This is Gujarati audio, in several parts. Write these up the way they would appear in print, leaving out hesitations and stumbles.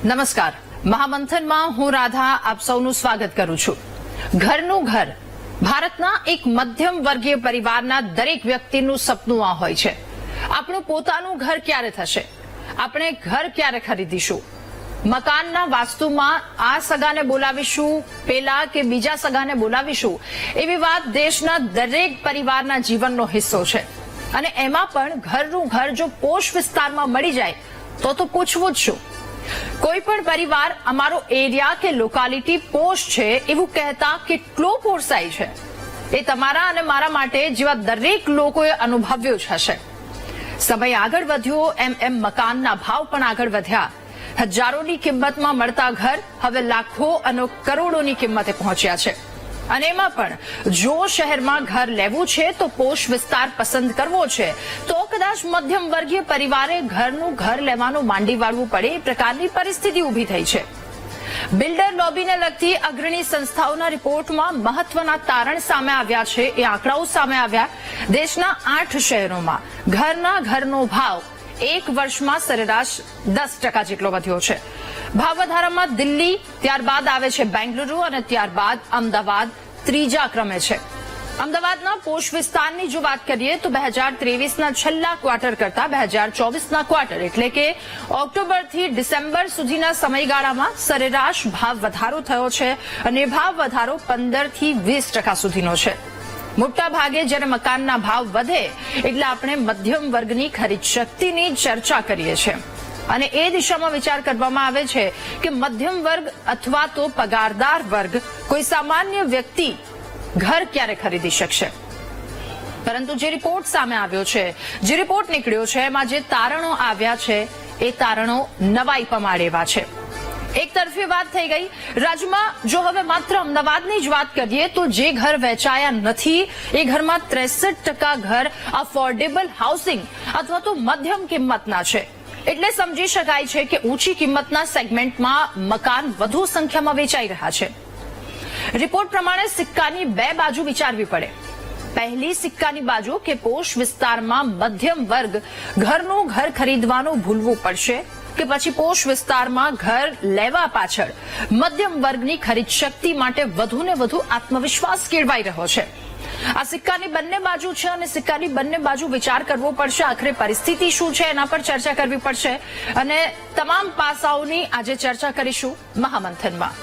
નમસ્કાર, મહામંથનમાં હું રાધા આપ સૌનું સ્વાગત કરું છું. ઘરનું ઘર ભારતના એક મધ્યમ વર્ગીય પરિવારના દરેક વ્યક્તિનું સપનું આ હોય છે. આપણું પોતાનું ઘર ક્યારે થશે? આપણે ઘર ક્યારે ખરીદીશું? મકાનના વાસ્તુમાં આ સગાને બોલાવીશું, પેલા કે બીજા સગાને બોલાવીશું, એવી વાત દેશના દરેક પરિવારના જીવનનો હિસ્સો છે. અને એમાં પણ ઘરનું ઘર જો પોશ વિસ્તારમાં મળી જાય તો પૂછવું જ શું. કોઈ પણ પરિવાર અમારો એરિયા કે લોકાલિટી પોશ છે એવું કહેતા કેટલો પોસાય છે એ તમારા અને મારા માટે જેવા દરેક લોકોએ અનુભવ્યું જ હશે. સમય આગળ વધ્યો એમ મકાનના ભાવ પણ આગળ વધ્યા. હજારોની કિંમતમાં મળતા ઘર હવે લાખો અને કરોડોની કિંમતે પહોંચ્યા છે. અને એમાં પણ જો શહેરમાં ઘર લેવું છે તો પોશ વિસ્તાર પસંદ કરવો છે તો કદાચ મધ્યમ વર્ગીય પરિવારે ઘરનું ઘર લેવાનું માંડી વાળવું પડે એ પ્રકારની પરિસ્થિતિ ઉભી થઈ છે. બિલ્ડર લોબીને લગતી અગ્રણી સંસ્થાઓના રિપોર્ટમાં મહત્વના તારણ સામે આવ્યા છે. એ આંકડાઓ સામે આવ્યા. દેશના 8 શહેરોમાં ઘરનો ભાવ એક વર્ષમાં સરેરાશ 10% જેટલો વધ્યો છે. ભાવ વધારામાં દિલ્હી, ત્યારબાદ આવે છે બેંગલુરુ અને ત્યારબાદ અમદાવાદ ત્રીજા ક્રમે છે. અમદાવાદના પોશ વિસ્તારની જો વાત કરીએ તો 2023ના છેલ્લા ક્વાર્ટર કરતા 2024ના ક્વાર્ટર એટલે કે ઓક્ટોબરથી ડિસેમ્બર સુધીના સમયગાળામાં સરેરાશ ભાવ વધારો થયો છે અને ભાવ વધારો 15 થી 20% સુધીનો છે. મોટા ભાગે જ્યારે મકાનના ભાવ વધે એટલે આપણે મધ્યમ વર્ગની ખરીદ શક્તિની ચર્ચા કરીએ છીએ અને એ દિશામાં વિચાર કરવામાં આવે છે કે મધ્યમ વર્ગ અથવા તો પગારદાર વર્ગ કોઈ સામાન્ય વ્યક્તિ ઘર ક્યારે ખરીદી શકશે. પરંતુ જે રિપોર્ટ સામે આવ્યો છે, જે રિપોર્ટ નીકળ્યો છે, એમાં જે તારણો આવ્યા છે એ તારણો નવાઈ પમાડે એવા છે. એક તરફી વાત થઈ ગઈ. રાજ્યમાં જો હવે માત્ર અમદાવાદની જ વાત કરીએ તો જે ઘર વેચાયા નથી એ ઘરમાં 63% ઘર અફોર્ડેબલ હાઉસિંગ અથવા તો મધ્યમ કિંમતના છે. એટલે સમજી શકાય છે કે ઊંચી કિંમતના સેગમેન્ટમાં મકાન વધુ સંખ્યામાં વેચાઈ રહ્યા છે. રિપોર્ટ પ્રમાણે સિક્કાની બે બાજુ વિચારવી પડે. પહેલી સિક્કાની બાજુ કે પોશ વિસ્તારમાં મધ્યમ વર્ગ ઘરનું ઘર ખરીદવાનું ભૂલવું પડશે કે પછી પોશ વિસ્તારમાં ઘર લેવા પાછળ મધ્યમ વર્ગની ખરીદ શક્તિ માટે વધુને વધુ આત્મવિશ્વાસ કેળવાઈ રહ્યો છે. આ સિક્કાની બંને બાજુ છે અને સિક્કાની બંને બાજુ વિચાર કરવો પડશે. આખરે પરિસ્થિતિ શું છે એના પર ચર્ચા કરવી પડશે અને તમામ પાસાઓની આજે ચર્ચા કરીશું મહામંથનમાં.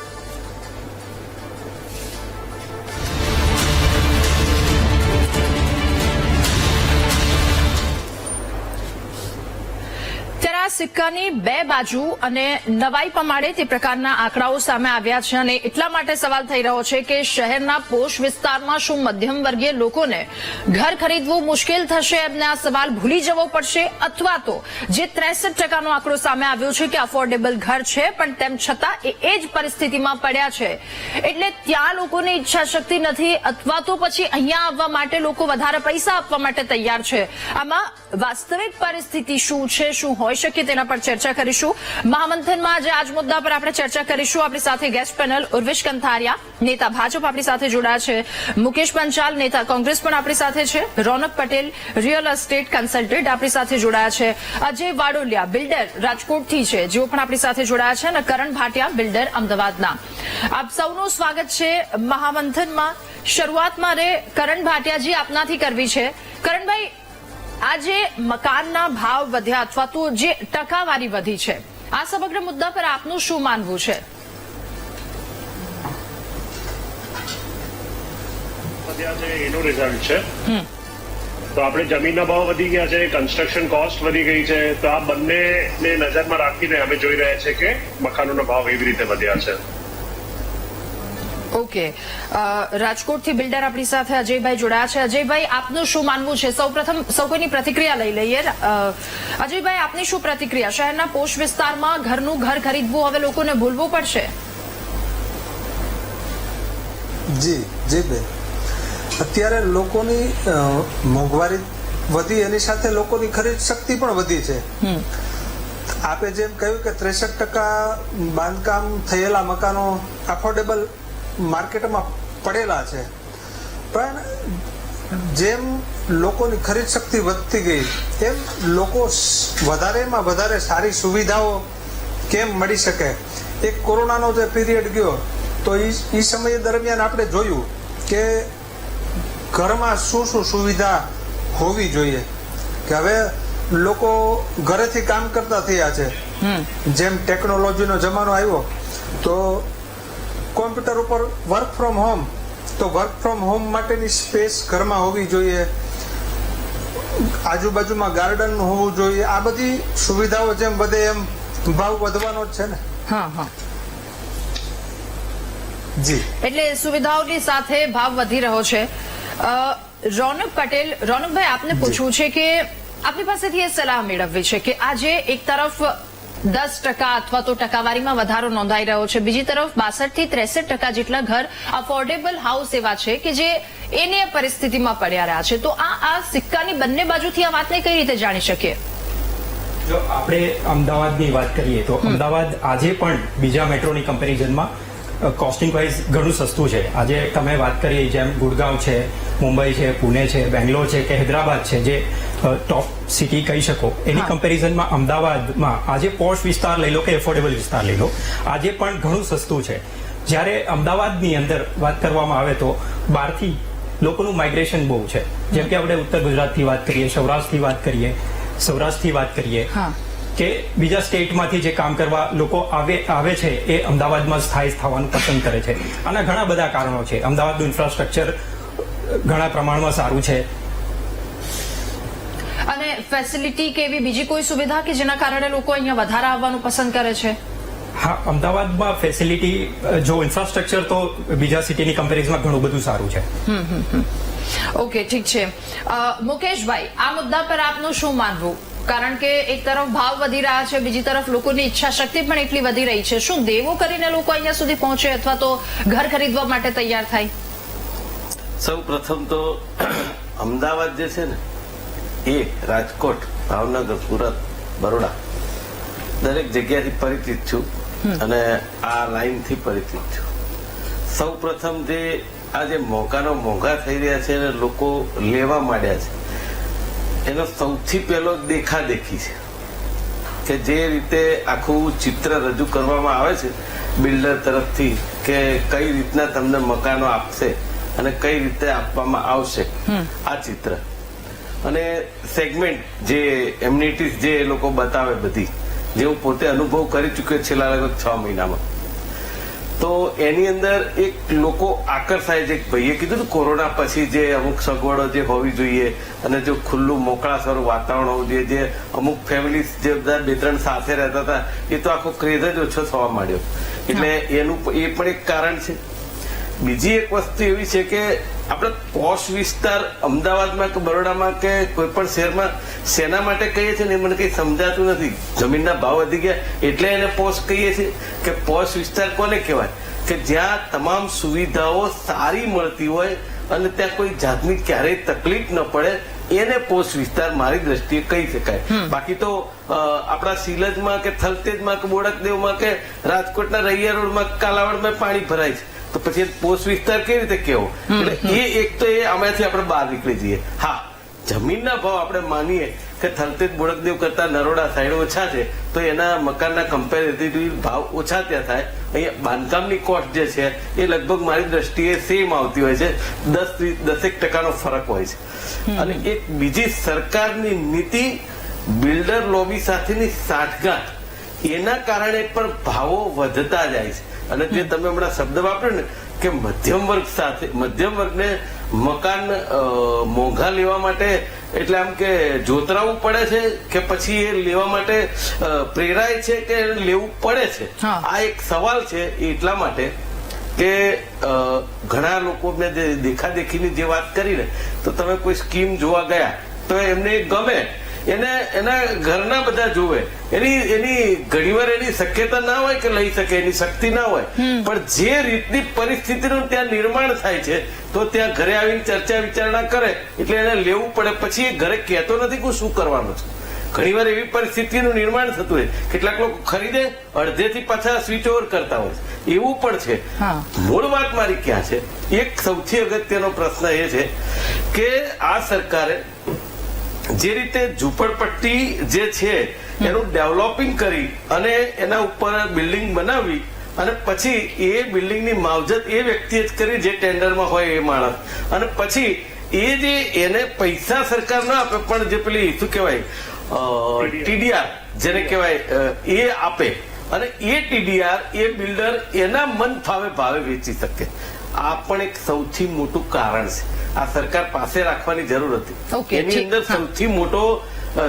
સિક્કાની બે બાજુ અને નવાઈ પમાડે તે પ્રકારના આંકડાઓ સામે આવ્યા છે અને એટલા માટે સવાલ થઈ રહ્યો છે કે શહેરના પોશ વિસ્તારમાં શું મધ્યમ વર્ગીય લોકોને ઘર ખરીદવું મુશ્કેલ થશે? એમને આ સવાલ ભૂલી જવો પડશે અથવા તો જે 63%નો આંકડો સામે આવ્યો છે કે અફોર્ડેબલ ઘર છે પણ તેમ છતાં એ જ પરિસ્થિતિમાં પડ્યા છે એટલે ત્યાં લોકોની ઈચ્છા શક્તિ નથી અથવા તો પછી અહીંયા આવવા માટે લોકો વધારે પૈસા આપવા માટે તૈયાર છે. આમાં વાસ્તવિક પરિસ્થિતિ શું છે, શું હોઈ શકે તેના પર ચર્ચા કરીશું. મહામંથનમાં આજે આજ મુદ્દા પર આપણે ચર્ચા કરીશું. આપણી સાથે ગેસ્ટ પેનલ ઉર્વિશ કંથારિયા, નેતા ભાજપ આપણી સાથે જોડાયા છે. મુકેશ પંચાલ, નેતા કોંગ્રેસ પણ આપણી સાથે છે. રોનક પટેલ, રિયલ એસ્ટેટ કન્સલ્ટન્ટ આપણી સાથે જોડાયા છે. અજય વાડોલિયા, બિલ્ડર રાજકોટથી છે, જેઓ પણ આપણી સાથે જોડાયા છે અને કરણ ભાટિયા, બિલ્ડર અમદાવાદના. આપ સૌનું સ્વાગત છે મહામંથનમાં. શરૂઆતમાં કરણ ભાટિયાજી આપનાથી કરવી છે. કરણભાઈ, આજે મકાનના ભાવ વધ્યા અથવા તો જે ટકાવારી વધી છે, આ સમગ્ર મુદ્દા પર આપનું શું માનવું છે? એનું રિઝલ્ટ છે તો આપણે જમીનના ભાવ વધી ગયા છે, કન્સ્ટ્રક્શન કોસ્ટ વધી ગઈ છે, તો આ બંનેને નજરમાં રાખીને અમે જોઈ રહ્યા છે કે મકાનોના ભાવ એવી રીતે વધ્યા છે. ઓકે, રાજકોટથી બિલ્ડર આપણી સાથે અજયભાઈ જોડાયા છે. અજયભાઈ, આપનું શું માનવું છે? સૌપ્રથમ સૌ કોઈની પ્રતિક્રિયા લઈ લઈએ. અજયભાઈ, આપની શું પ્રતિક્રિયા? શહેરના પોશ વિસ્તારમાં ઘરનું ઘર ખરીદવું હવે લોકોને ભૂલવું પડશે? જી બેન, અત્યારે લોકોની મોંઘવારી વધી એની સાથે લોકોની ખરીદ શક્તિ પણ વધી છે. આપે જેમ કહ્યું કે 63% બાંધકામ થયેલા મકાનો અફોર્ડેબલ માર્કેટમાં પડેલા છે, પણ જેમ લોકોની ખરીદ શક્તિ વધતી ગઈ એમ લોકો વધારેમાં વધારે સારી સુવિધાઓ કેમ મળી શકે. એક કોરોનાનો જે પીરિયડ ગયો તો એ સમય દરમિયાન આપણે જોયું કે ઘરમાં શું શું સુવિધા હોવી જોઈએ, કે હવે લોકો ઘરેથી કામ કરતા થયા છે. જેમ ટેકનોલોજીનો જમાનો આવ્યો તો કોમ્પ્યુટર ઉપર વર્ક ફ્રોમ હોમ, તો વર્ક ફ્રોમ હોમ માટેની સ્પેસ ઘરમાં હોવી જોઈએ, આજુબાજુમાં ગાર્ડન હોવું જોઈએ. આ બધી સુવિધાઓ જેમ વધે એમ ભાવ વધવાનો જ છે ને. હા હા, જી, એટલે સુવિધાઓની સાથે ભાવ વધી રહ્યો છે. રોનક પટેલ, રોનકભાઈ, આપને પૂછવું છે કે આપની પાસેથી એ સલાહ મેળવવી છે કે આજે એક તરફ 10% અથવા તો ટકાવારીમાં વધારો નોંધાઈ રહ્યો છે, બીજી તરફ 62 થી 63% જેટલા ઘર અફોર્ડેબલ હાઉસ એવા છે કે જે એની પરિસ્થિતિમાં પડ્યા રહ્યા છે. તો આ સિક્કાની બંને બાજુથી આ વાતને કઈ રીતે જાણી શકીએ? જો આપણે અમદાવાદની વાત કરીએ તો અમદાવાદ આજે પણ બીજા મેટ્રોની કમ્પેરિઝનમાં કોસ્ટિંગ વાઇઝ ઘણું સસ્તું છે. આજે તમે વાત કરી જેમ ગુડગાંવ છે, મુંબઈ છે, પુણે છે, બેંગ્લોર છે કે હૈદરાબાદ છે, જે ટોપ સિટી કહી શકો, એની કમ્પેરિઝનમાં અમદાવાદમાં આજે પોશ વિસ્તાર લઈ લો કે એફોર્ડેબલ વિસ્તાર લઈ લો, આજે પણ ઘણું સસ્તું છે. જ્યારે અમદાવાદની અંદર વાત કરવામાં આવે તો બહારથી લોકોનું માઇગ્રેશન બહુ છે. જેમ કે આપણે ઉત્તર ગુજરાતથી વાત કરીએ, સૌરાષ્ટ્રથી વાત કરીએ કે બીજા સ્ટેટમાંથી જે કામ કરવા લોકો આવે છે એ અમદાવાદમાં સ્થાયી થવાનું પસંદ કરે છે. આના ઘણા બધા કારણો છે. અમદાવાદનું ઇન્ફ્રાસ્ટ્રક્ચર ઘણા પ્રમાણમાં સારું છે. અને ફેસિલિટી કે એવી બીજી કોઈ સુવિધા કે જેના કારણે લોકો અહીંયા વધારે આવવાનું પસંદ કરે છે? હા, અમદાવાદમાં ફેસિલિટી જો ઇન્ફ્રાસ્ટ્રક્ચર તો બીજા સિટીની કમ્પેરિઝનમાં ઘણું બધું સારું છે. ઓકે, ઠીક છે. મુકેશભાઈ, આ મુદ્દા પર આપનું શું માનવું? કારણ કે એક તરફ ભાવ વધી રહ્યા છે, બીજી તરફ લોકોની ઈચ્છા શક્તિ પણ એટલી વધી રહી છે. શું દેવો કરીને લોકો અહીંયા સુધી પહોંચે અથવા તો ઘર ખરીદવા માટે તૈયાર થાય? સૌ પ્રથમ તો અમદાવાદ જે છે ને એ રાજકોટ, ભાવનગર, સુરત, બરોડા દરેક જગ્યાથી પરિચિત છું અને આ લાઈનથી પરિચિત છું. સૌ પ્રથમ જે આ જે મોંઘા થઈ રહ્યા છે અને લોકો લેવા માંડ્યા છે એનો સૌથી પહેલો દેખાદેખી છે કે જે રીતે આખું ચિત્ર રજૂ કરવામાં આવે છે બિલ્ડર તરફથી કે કઈ રીતના તમને મકાનો આપશે અને કઈ રીતે આપવામાં આવશે, આ ચિત્ર અને સેગમેન્ટ જે એમ્યુનિટીઝ જે એ લોકો બતાવે બધી, જે હું પોતે અનુભવ કરી ચૂક્યો છેલ્લા લગભગ 6 મહિનામાં, તો એની અંદર એક લોકો આકર્ષાય છે. ભાઈએ કીધું ને કોરોના પછી જે અમુક સગવડો જે હોવી જોઈએ અને જો ખુલ્લું મોકળાસરું વાતાવરણ હોવું જોઈએ, જે અમુક ફેમિલી જે બધા 2-3 સાથે રહેતા હતા એ તો આખો ક્રેઝ જ ઓછો થવા માંડ્યો. એટલે એનું એ પણ એક કારણ છે. બીજી એક વસ્તુ એવી છે કે આપણે પોશ વિસ્તાર અમદાવાદમાં કે બરોડામાં કે કોઈ પણ શહેરમાં શેના માટે કહીએ છીએ ને મને કઈ સમજાતું નથી. જમીનના ભાવ વધી ગયા એટલે એને પોશ કહીએ છીએ કે પોશ વિસ્તાર કોને કહેવાય કે જ્યાં તમામ સુવિધાઓ સારી મળતી હોય અને ત્યાં કોઈ જાતની ક્યારેય તકલીફ ન પડે, એને પોશ વિસ્તાર મારી દ્રષ્ટિએ કહી શકાય. બાકી તો આપણા સિલજમાં કે થલતેજમાં કે બોડકદેવમાં કે રાજકોટના રૈયા રોડમાં કાલાવડમાં પાણી ભરાય છે તો પછી પોસ્ટ વિસ્તાર કેવી રીતે કેવો? એટલે એ એક તો એ આમાંથી આપણે બહાર નીકળી જઈએ. હા, જમીનના ભાવ આપણે માનીએ કે થલતેજ બોડકદેવ કરતા નરોડા સાઈડ ઓછા છે તો એના મકાનના કમ્પેરેટિવલી ભાવ ઓછા ત્યાં થાય. અહીંયા બાંધકામની કોસ્ટ જે છે એ લગભગ મારી દ્રષ્ટિએ સેમ આવતી હોય છે, 10% ફરક હોય છે. અને એક બીજી સરકારની નીતિ, બિલ્ડર લોબી સાથેની સાંઠગાંઠ, એના કારણે પણ ભાવો વધતા જાય છે. અને જે તમે હમણાં શબ્દ વાપર્યો ને કે મધ્યમ વર્ગને મકાન મોંઘા લેવા માટે એટલે આમ કે જોતરાવું પડે છે કે પછી એ લેવા માટે પ્રેરાય છે કે લેવું પડે છે, આ એક સવાલ છે. એટલા માટે કે ઘણા લોકો મેં દેખાદેખીની જે વાત કરી ને તો તમે કોઈ સ્કીમ જોવા ગયા તો એમને ગમે, એને એના ઘરના બધા જોવે, એની ઘણીવાર એની શક્યતા ના હોય કે લઈ શકે, એની શક્તિ ના હોય, પણ જે રીતની પરિસ્થિતિનું ત્યાં નિર્માણ થાય છે તો ત્યાં ઘરે આવીને ચર્ચા વિચારણા કરે એટલે એને લેવું પડે. પછી એ ઘરે કહેતો નથી કે શું કરવાનું છે. ઘણીવાર એવી પરિસ્થિતિનું નિર્માણ થતું હોય, કેટલાક લોકો ખરીદે અડધેથી પાછા સ્વિચ ઓવર કરતા હોય, એવું પણ છે. મૂળ વાત મારી ક્યાં છે, એક સૌથી અગત્યનો પ્રશ્ન એ છે કે આ સરકારે જે રીતે ઝૂંપડપટ્ટી જે છે એનું ડેવલપિંગ કરી અને એના ઉપર બિલ્ડિંગ બનાવી અને પછી એ બિલ્ડિંગની માવજત એ વ્યક્તિએ જ કરી જે ટેન્ડરમાં હોય એ માણસ, અને પછી એ જે એને પૈસા સરકાર ના આપે પણ જે પેલી શું કહેવાય TDR જેને કહેવાય એ આપે, અને એ TDR એ બિલ્ડર એના મન ફાવે ભાવે વેચી શકે. આ પણ એક સૌથી મોટું કારણ છે. આ સરકાર પાસે રાખવાની જરૂર Okay, હતી. એની ઠીક. અંદર સૌથી મોટો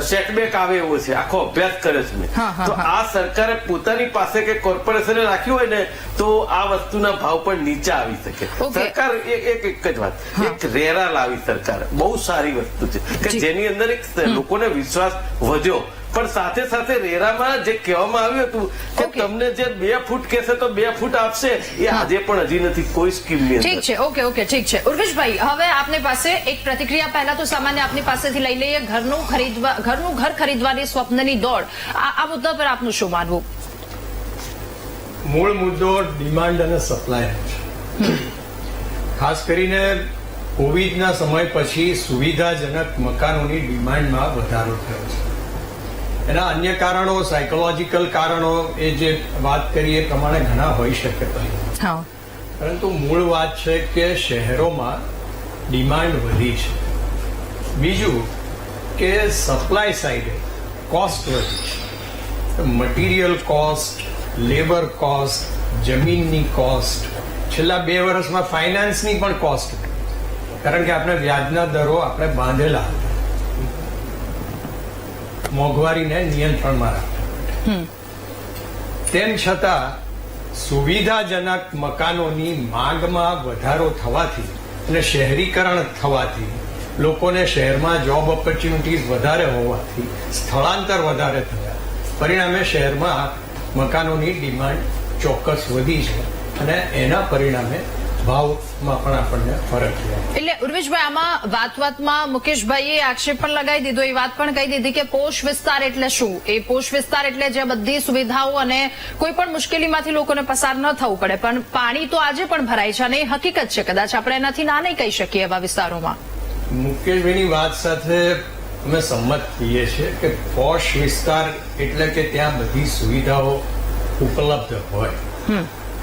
સેટબેક આવે એવો છે. આખો અભ્યાસ કર્યો છે મેં. તો આ સરકારે પોતાની પાસે કે કોર્પોરેશને રાખ્યું હોય ને તો આ વસ્તુના ભાવ પણ નીચે આવી શકે. Okay. સરકાર એક જ વાત, એક રેરા લાવી સરકાર, બહુ સારી વસ્તુ છે કે જેની અંદર એક લોકોને વિશ્વાસ વધ્યો. પણ સાથે સાથે રેરામાં જે કહેવામાં આવ્યું હતું કે Okay. તમને જે 2 ફૂટ કહેશે તો 2 ફૂટ આપશે, એ આજે પણ હજી નથી કોઈ સ્કીમની ઠીક અંદર. છે, ઓકે, ઠીક છે. ઉર્વેશભાઈ, હવે આપની પાસે એક પ્રતિક્રિયા પહેલા તો સામાન્ય આપની પાસેથી લઈ લઈએ. ઘરનું ઘર ખરીદવાની સ્વપ્નની દોડ, આ મુદ્દા પર આપનું શું માનવું? મૂળ મુદ્દો ડિમાન્ડ અને સપ્લાય છે. ખાસ કરીને કોવિડના સમય પછી સુવિધાજનક મકાનોની ડિમાન્ડમાં વધારો થયો છે. એના અન્ય કારણો, સાયકોલોજીકલ કારણો, એ જે વાત કરી એ પ્રમાણે ઘણા હોઈ શકે ભાઈ, હા, પરંતુ મૂળ વાત છે કે શહેરોમાં ડિમાન્ડ વધી છે. બીજું કે સપ્લાય સાઈડે કોસ્ટ વધી છે. મટીરિયલ કોસ્ટ, લેબર કોસ્ટ, જમીનની કોસ્ટ, છેલ્લા 2 વર્ષમાં ફાઇનાન્સની પણ કોસ્ટ, કારણ કે આપણે વ્યાજના દરો આપણે બાંધેલા હતા મોંઘવારીને નિયંત્રણમાં રાખવા. તેમ છતાં સુવિધાજનક મકાનોની માંગમાં વધારો થવાથી અને શહેરીકરણ થવાથી, લોકોને શહેરમાં જોબ ઓપોર્ચ્યુનિટીઝ વધારે હોવાથી સ્થળાંતર વધારે થયા, પરિણામે શહેરમાં મકાનોની ડિમાન્ડ ચોક્કસ વધી છે અને એના પરિણામે ભાવમાં પણ આપણને ફરક જોવા. એટલે ઉર્વેશભાઈ, આમાં વાતમાં મુકેશભાઈએ આક્ષેપ પણ લગાવી દીધો, એ વાત પણ કહી દીધી કે પોષ વિસ્તાર એટલે શું? એ પોષ વિસ્તાર એટલે જે બધી સુવિધાઓ અને કોઈ પણ મુશ્કેલીમાંથી લોકોને પસાર ન થવું પડે. પણ પાણી તો આજે પણ ભરાય છે અને એ હકીકત છે. કદાચ આપણે એનાથી ના નહીં કહી શકીએ એવા વિસ્તારોમાં. મુકેશભાઈની વાત સાથે અમે સંમત થઈએ છીએ કે પોશ વિસ્તાર એટલે કે ત્યાં બધી સુવિધાઓ ઉપલબ્ધ હોય.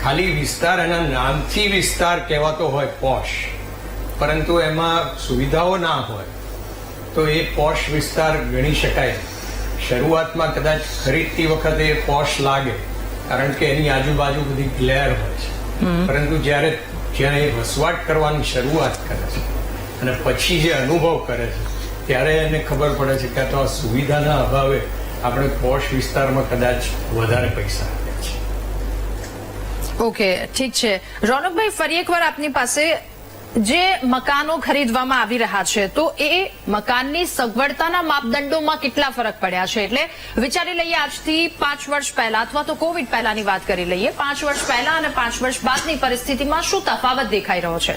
ખાલી વિસ્તાર એના નામથી વિસ્તાર કહેવાતો હોય પોશ, પરંતુ એમાં સુવિધાઓ ના હોય તો એ પોશ વિસ્તાર ગણી શકાય. શરૂઆતમાં કદાચ ખરીદતી વખતે એ પોશ લાગે કારણ કે એની આજુબાજુ બધી ગ્લેર હોય છે, પરંતુ જ્યારે એ વસવાટ કરવાની શરૂઆત કરે છે અને પછી જે અનુભવ કરે છે ત્યારે એને ખબર પડે છે કે તો આ સુવિધાના અભાવે આપણે પોશ વિસ્તારમાં કદાચ વધારે પૈસા આપ્યા છે. ઓકે, ઠીક છે. રોનકભાઈ, ફરી એકવાર આપની પાસે જે મકાનો ખરીદવામાં આવી રહ્યા છે તો એ મકાનની સગવડતાના માપદંડોમાં કેટલા ફરક પડ્યા છે? એટલે વિચારી લઈએ આજથી 5 વર્ષ પહેલા અથવા તો કોવિડ પહેલાની વાત કરી લઈએ. 5 વર્ષ પહેલા અને 5 વર્ષ બાદની પરિસ્થિતિમાં શું તફાવત દેખાઈ રહ્યો છે?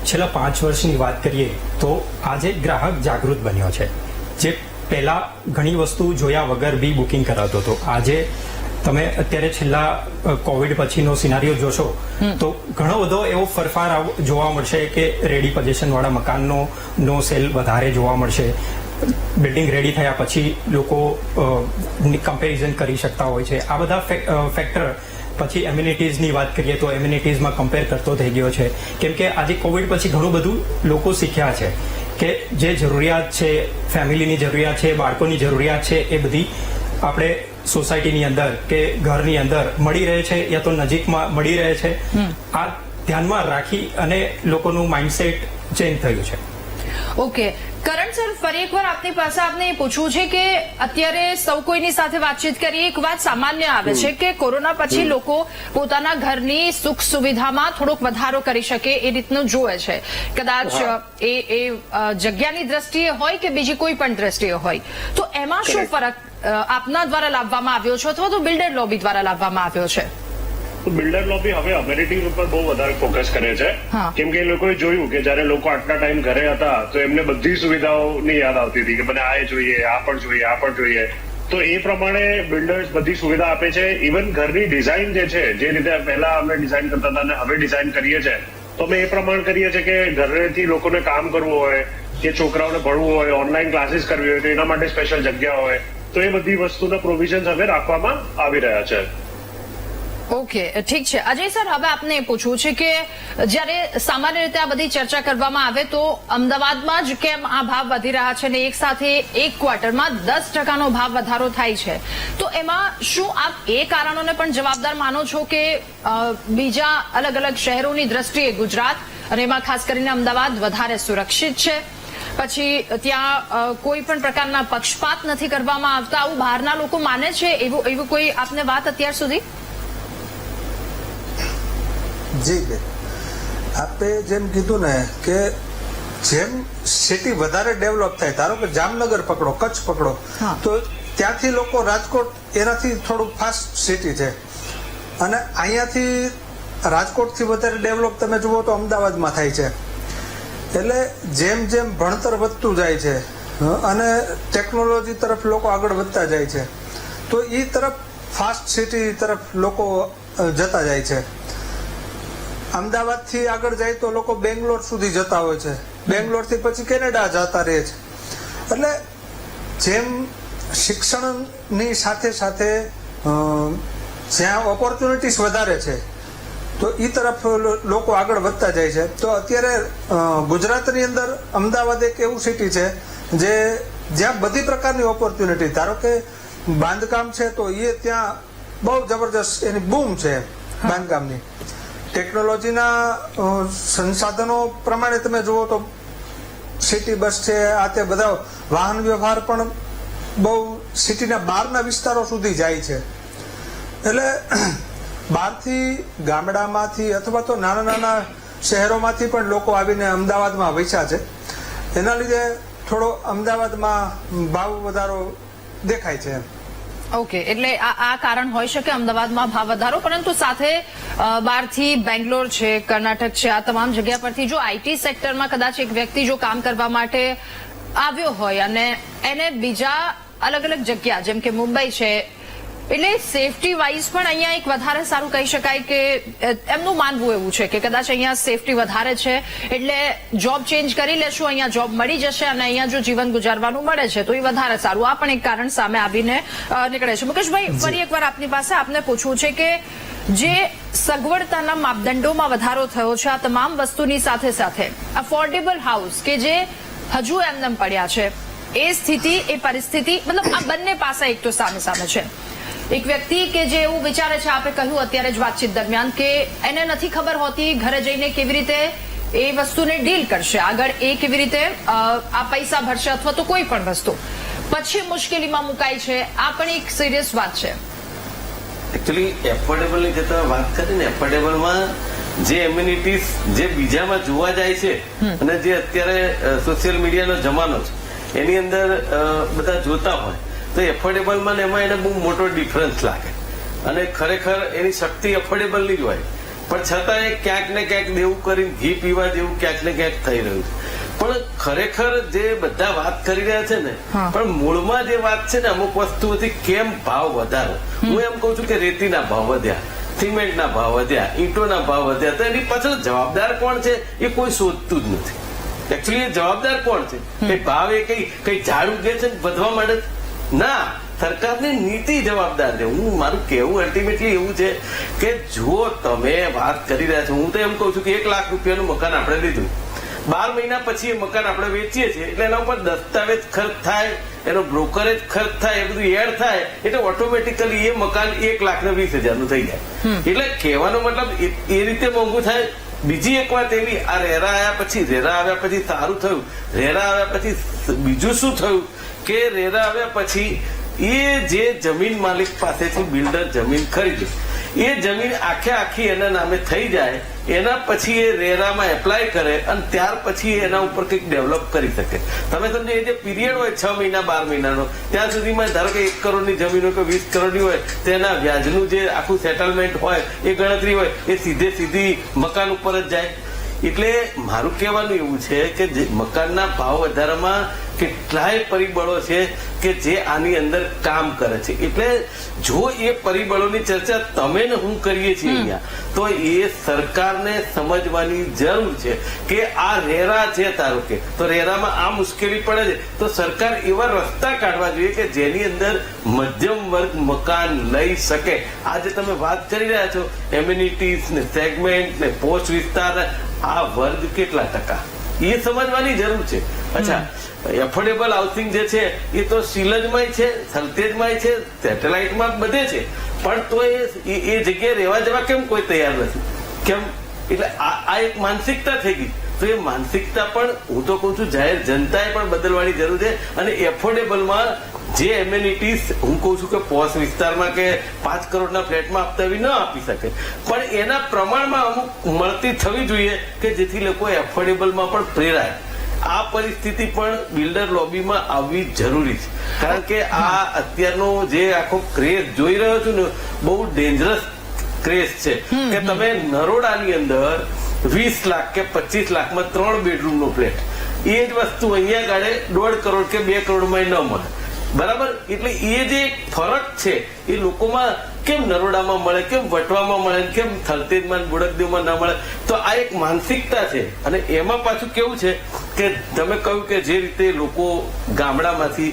છેલ્લા 5 વર્ષની વાત કરીએ તો આજે ગ્રાહક જાગૃત બન્યો છે. જે પહેલા ઘણી વસ્તુ જોયા વગર બી બુકિંગ કરાતો હતો, આજે તમે અત્યારે છેલ્લા કોવિડ પછીનો સિનારીઓ જોશો તો ઘણો બધો એવો ફેરફાર જોવા મળશે કે રેડી પોઝિશન વાળા મકાનનો નો સેલ વધારે જોવા મળશે. બિલ્ડિંગ રેડી થયા પછી લોકો કમ્પેરિઝન કરી શકતા હોય છે. આ બધા ફેક્ટર. પછી એમ્યુનિટીઝની વાત કરીએ તો એમ્યુનિટીઝમાં કમ્પેર કરતો થઈ ગયો છે, કેમ કે આજે કોવિડ પછી ઘણું બધું લોકો શીખ્યા છે કે જે જરૂરિયાત છે, ફેમિલીની જરૂરિયાત છે, બાળકોની જરૂરિયાત છે, એ બધી આપણે સોસાયટીની અંદર કે ઘરની અંદર મળી રહે છે યા તો નજીકમાં મળી રહે છે. આ ધ્યાનમાં રાખી અને લોકોનું માઇન્ડસેટ ચેન્જ થયું છે. ઓકે, કરણ સર, ફરી એકવાર આપની પાસે આપને એ પૂછવું છે કે અત્યારે સૌ કોઈની સાથે વાતચીત કરીએ, એક વાત સામાન્ય આવે છે કે કોરોના પછી લોકો પોતાના ઘરની સુખ સુવિધામાં થોડોક વધારો કરી શકે એ રીતનું જોવે છે. કદાચ એ જગ્યાની દ્રષ્ટિએ હોય કે બીજી કોઈ પણ દ્રષ્ટિએ હોય, તો એમાં શું ફરક આપના દ્વારા લાવવામાં આવ્યો છે અથવા તો બિલ્ડર લોબી દ્વારા લાવવામાં આવ્યો છે? બિલ્ડર લોબી હવે અમેનિટીઝ ઉપર બહુ વધારે ફોકસ કરે છે, કેમ કે એ લોકોએ જોયું કે જયારે લોકો આટલા ટાઈમ ઘરે હતા તો એમને બધી સુવિધાઓની યાદ આવતી હતી કે મને આ જોઈએ, આ પણ જોઈએ, આ પણ જોઈએ. તો એ પ્રમાણે બિલ્ડર્સ બધી સુવિધા આપે છે. ઇવન ઘરની ડિઝાઇન જે છે, જે રીતે પહેલા અમે ડિઝાઇન કરતા હતા અને હવે ડિઝાઇન કરીએ છીએ, તો અમે એ પ્રમાણે કરીએ છીએ કે ઘરેથી લોકોને કામ કરવું હોય કે છોકરાઓને ભણવું હોય, ઓનલાઈન ક્લાસીસ કરવી હોય તો એના માટે સ્પેશિયલ જગ્યા હોય. તો એ બધી વસ્તુના પ્રોવિઝન હવે રાખવામાં આવી રહ્યા છે. ઓકે, ઠીક છે. અજય સર, હવે આપને એ પૂછવું છે કે જ્યારે સામાન્ય રીતે આ બધી ચર્ચા કરવામાં આવે તો અમદાવાદમાં જ કેમ આ ભાવ વધી રહ્યા છે ને એક સાથે એક ક્વાર્ટરમાં 10% ભાવ વધારો થાય છે, તો એમાં શું આપ એ કારણોને પણ જવાબદાર માનો છો કે બીજા અલગ અલગ શહેરોની દ્રષ્ટિએ ગુજરાત અને એમાં ખાસ કરીને અમદાવાદ વધારે સુરક્ષિત છે, પછી ત્યાં કોઈ પણ પ્રકારના પક્ષપાત નથી કરવામાં આવતા, આવું બહારના લોકો માને છે, એવું કોઈ આપને વાત અત્યાર સુધી? જી બેન, આપે જેમ કીધું ને કે જેમ સિટી વધારે ડેવલપ થાય, ધારો કે જામનગર પકડો, કચ્છ પકડો, તો ત્યાંથી લોકો રાજકોટ એનાથી થોડું ફાસ્ટ સિટી છે, અને અહીંયાથી રાજકોટથી વધારે ડેવલપ તમે જુઓ તો અમદાવાદમાં થાય છે. એટલે જેમ જેમ ભણતર વધતું જાય છે અને ટેકનોલોજી તરફ લોકો આગળ વધતા જાય છે, તો એ તરફ ફાસ્ટ સિટી તરફ લોકો જતા જાય છે. અમદાવાદથી આગળ જાય તો લોકો બેંગ્લોર સુધી જતા હોય છે, બેંગ્લોરથી પછી કેનેડા જતા રહે છે. એટલે જેમ શિક્ષણની સાથે સાથે જ્યાં ઓપોર્ચ્યુનિટીઝ વધારે છે તો એ તરફ લોકો આગળ વધતા જાય છે. તો અત્યારે ગુજરાતની અંદર અમદાવાદ એક એવું સિટી છે જ્યાં બધી પ્રકારની ઓપોર્ચ્યુનિટી, ધારો કે બાંધકામ છે તો એ ત્યાં બહુ જબરજસ્ત એની બૂમ છે બાંધકામની. ટેકનોલોજીના સંસાધનો પ્રમાણે તમે જુઓ તો સિટી બસ છે, આ તે બધા વાહન વ્યવહાર પણ બહુ સિટીના બહારના વિસ્તારો સુધી જાય છે. એટલે બહારથી ગામડામાંથી અથવા તો નાના નાના શહેરોમાંથી પણ લોકો આવીને અમદાવાદમાં વસ્યા છે. એના લીધે થોડો અમદાવાદમાં ભાવ વધારો દેખાય છે. ઓકે, એટલે આ કારણ હોઈ શકે અમદાવાદમાં ભાવ વધારો, પરંતુ સાથે બહારથી બેંગ્લોર છે, કર્ણાટક છે, આ તમામ જગ્યા પરથી જો આઈટી સેક્ટરમાં કદાચ એક વ્યક્તિ જો કામ કરવા માટે આવ્યો હોય અને એને બીજા અલગ અલગ જગ્યા જેમ કે મુંબઈ છે, એટલે સેફટી વાઇઝ પણ અહીંયા એક વધારે સારું કહી શકાય કે એમનું માનવું એવું છે કે કદાચ અહીંયા સેફટી વધારે છે એટલે જોબ ચેન્જ કરી લેશું, અહીંયા જોબ મળી જશે અને અહીંયા જો જીવન ગુજારવાનું મળે છે તો એ વધારે સારું. આ પણ એક કારણ સામે આવીને નીકળે છે. મુકેશભાઈ, ફરી એકવાર આપની પાસે આપને પૂછવું છે કે જે સગવડતાના માપદંડોમાં વધારો થયો છે, આ તમામ વસ્તુની સાથે સાથે અફોર્ડેબલ હાઉસ કે જે હજુ એમનેમ પડ્યા છે, એ સ્થિતિ, એ પરિસ્થિતિ, મતલબ આ બંને પાસા એક તો સામે સામે છે. એક વ્યક્તિ કે જે એવું વિચારે છે, આપે કહ્યું અત્યારે જ વાતચીત દરમિયાન કે એને નથી ખબર હોતી ઘરે જઈને કેવી રીતે એ વસ્તુને ડીલ કરશે, આગળ એ કેવી રીતે આ પૈસા ભરશે અથવા તો કોઈ પણ વસ્તુ, પછી મુશ્કેલીમાં મુકાય છે. આ પણ એક સિરિયસ વાત છે. એકચ્યુઅલી એફોર્ડેબલની જે તમે વાત કરી ને, એફોર્ડેબલમાં જે એમ્યુનિટીઝ જે બીજામાં જોવા જાય છે અને જે અત્યારે સોશિયલ મીડિયાનો જમાનો છે એની અંદર બધા જોતા હોય તો એફોર્ડેબલમાં એમાં એને બહુ મોટો ડિફરન્સ લાગે અને ખરેખર એની શક્તિ એફોર્ડેબલની જ હોય, પણ છતાં એ ક્યાંક ને ક્યાંક દેવું કરીને ઘી પીવા જેવું ક્યાંક ને ક્યાંક થઈ રહ્યું છે. પણ ખરેખર જે બધા વાત કરી રહ્યા છે ને, પણ મૂળમાં જે વાત છે ને, અમુક વસ્તુઓથી કેમ ભાવ વધારો, હું એમ કઉ છું કે રેતીના ભાવ વધ્યા, સિમેન્ટના ભાવ વધ્યા, ઈંટોના ભાવ વધ્યા, તો એની પાછળ જવાબદાર કોણ છે એ કોઈ શોધતું જ નથી. એકચ્યુઅલી એ જવાબદાર કોણ છે? કે ભાવ એ કઈ ઝાડ ઉગે છે ને વધવા માંડે? ના, સરકારની નીતિ જવાબદાર છે. હું મારું કહેવું અલ્ટિમેટલી એવું છે કે જો તમે વાત કરી રહ્યા છો, હું તો એમ કઉ છું કે 1 લાખ રૂપિયાનું મકાન આપણે લીધું, 12 મહિના પછી એ મકાન આપણે વેચીએ છીએ એટલે એના ઉપર દસ્તાવેજ ખર્ચ થાય, એનો બ્રોકરેજ ખર્ચ થાય, એ બધું એડ થાય એટલે ઓટોમેટિકલી એ મકાન 1,20,000 નું થઈ જાય. એટલે કહેવાનો મતલબ એ રીતે મોંઘું થાય. બીજી એક વાત એવી, આ રેરા આવ્યા પછી સારું થયું, રેરા આવ્યા પછી બીજું શું થયું કે રેરા આવ્યા પછી એ જે જમીન માલિક પાસેથી બિલ્ડર જમીન ખરીદે, એ જમીન આખી એના નામે થઈ જાય, એના પછી એ રેરામાં એપ્લાય કરે અને ત્યાર પછી એના ઉપર કંઈક ડેવલપ કરી શકે. તમે સમજો એ જે પીરિયડ હોય 6 મહિના 12 મહિનાનો, ત્યાં સુધીમાં ધારો કે 1 કરોડની જમીન હોય કે 20 કરોડની હોય, તેના વ્યાજનું જે આખું સેટલમેન્ટ હોય એ ગણતરી હોય એ સીધી મકાન ઉપર જ જાય. એટલે મારું કહેવાનું એવું છે કે જે મકાનના ભાવ વધારામાં કેટલાય પરિબળો છે કે જે આની અંદર કામ કરે છે. એટલે જો એ પરિબળોની ચર્ચા તમે ને હું કરીએ છીએ અહીંયા, તો એ સરકારને સમજવાની જરૂર છે કે આ રેરા છે, ધારો કે તો રેરામાં આ મુશ્કેલી પડે છે, તો સરકાર એવા રસ્તા કાઢવા જોઈએ કે જેની અંદર મધ્યમ વર્ગ મકાન લઈ શકે. આજે તમે વાત કરી રહ્યા છો એમ્યુનિટીઝ ને સેગમેન્ટ ને પોસ્ટ વિસ્તાર, આ વર્ગ કેટલા ટકા એ સમજવાની જરૂર છે. અચ્છા, એફોર્ડેબલ હાઉસિંગ જે છે એ તો શિલજમાંય છે, થલતેજમાંય છે, સેટેલાઇટમાં બધે છે, પણ તો એ જગ્યાએ રહેવા જવા કેમ કોઈ તૈયાર નથી? કેમ? એટલે આ એક માનસિકતા થઈ ગઈ. તો એ માનસિકતા પણ હું તો કહું છું જાહેર જનતાએ પણ બદલવાની જરૂર છે. અને એફોર્ડેબલમાં જે એમ્યુનિટીઝ હું કહું છું કે પોશ વિસ્તારમાં કે 5 કરોડના ફ્લેટમાં આપતા એવી ન આપી શકે, પણ એના પ્રમાણમાં અમુક મળતી થવી જોઈએ કે જેથી લોકો એફોર્ડેબલમાં પણ પ્રેરાય. આ પરિસ્થિતિ પણ બિલ્ડર લોબીમાં આવવી જરૂરી છે. કારણ કે આ અત્યારનો જે આખો ક્રેઝ જોઈ રહ્યો છું ને, બહુ ડેન્જરસ ક્રેઝ છે કે તમે નરોડાની અંદર 20 લાખ કે 25 લાખમાં 3 બેડરૂમનો ફ્લેટ, એ જ વસ્તુ અહીંયા ગાળે 1.5 કરોડ કે 2 કરોડમાં ન મળે. બરાબર? એટલે એ જે ફરક છે એ લોકોમાં કેમ નરોડામાં મળે, કેમ વટવામાં મળે, કેમ થલતેજમાં બુડકદેવમાં ના મળે? તો આ એક માનસિકતા છે. અને એમાં પાછું કેવું છે કે તમે કહ્યું કે જે રીતે લોકો ગામડામાંથી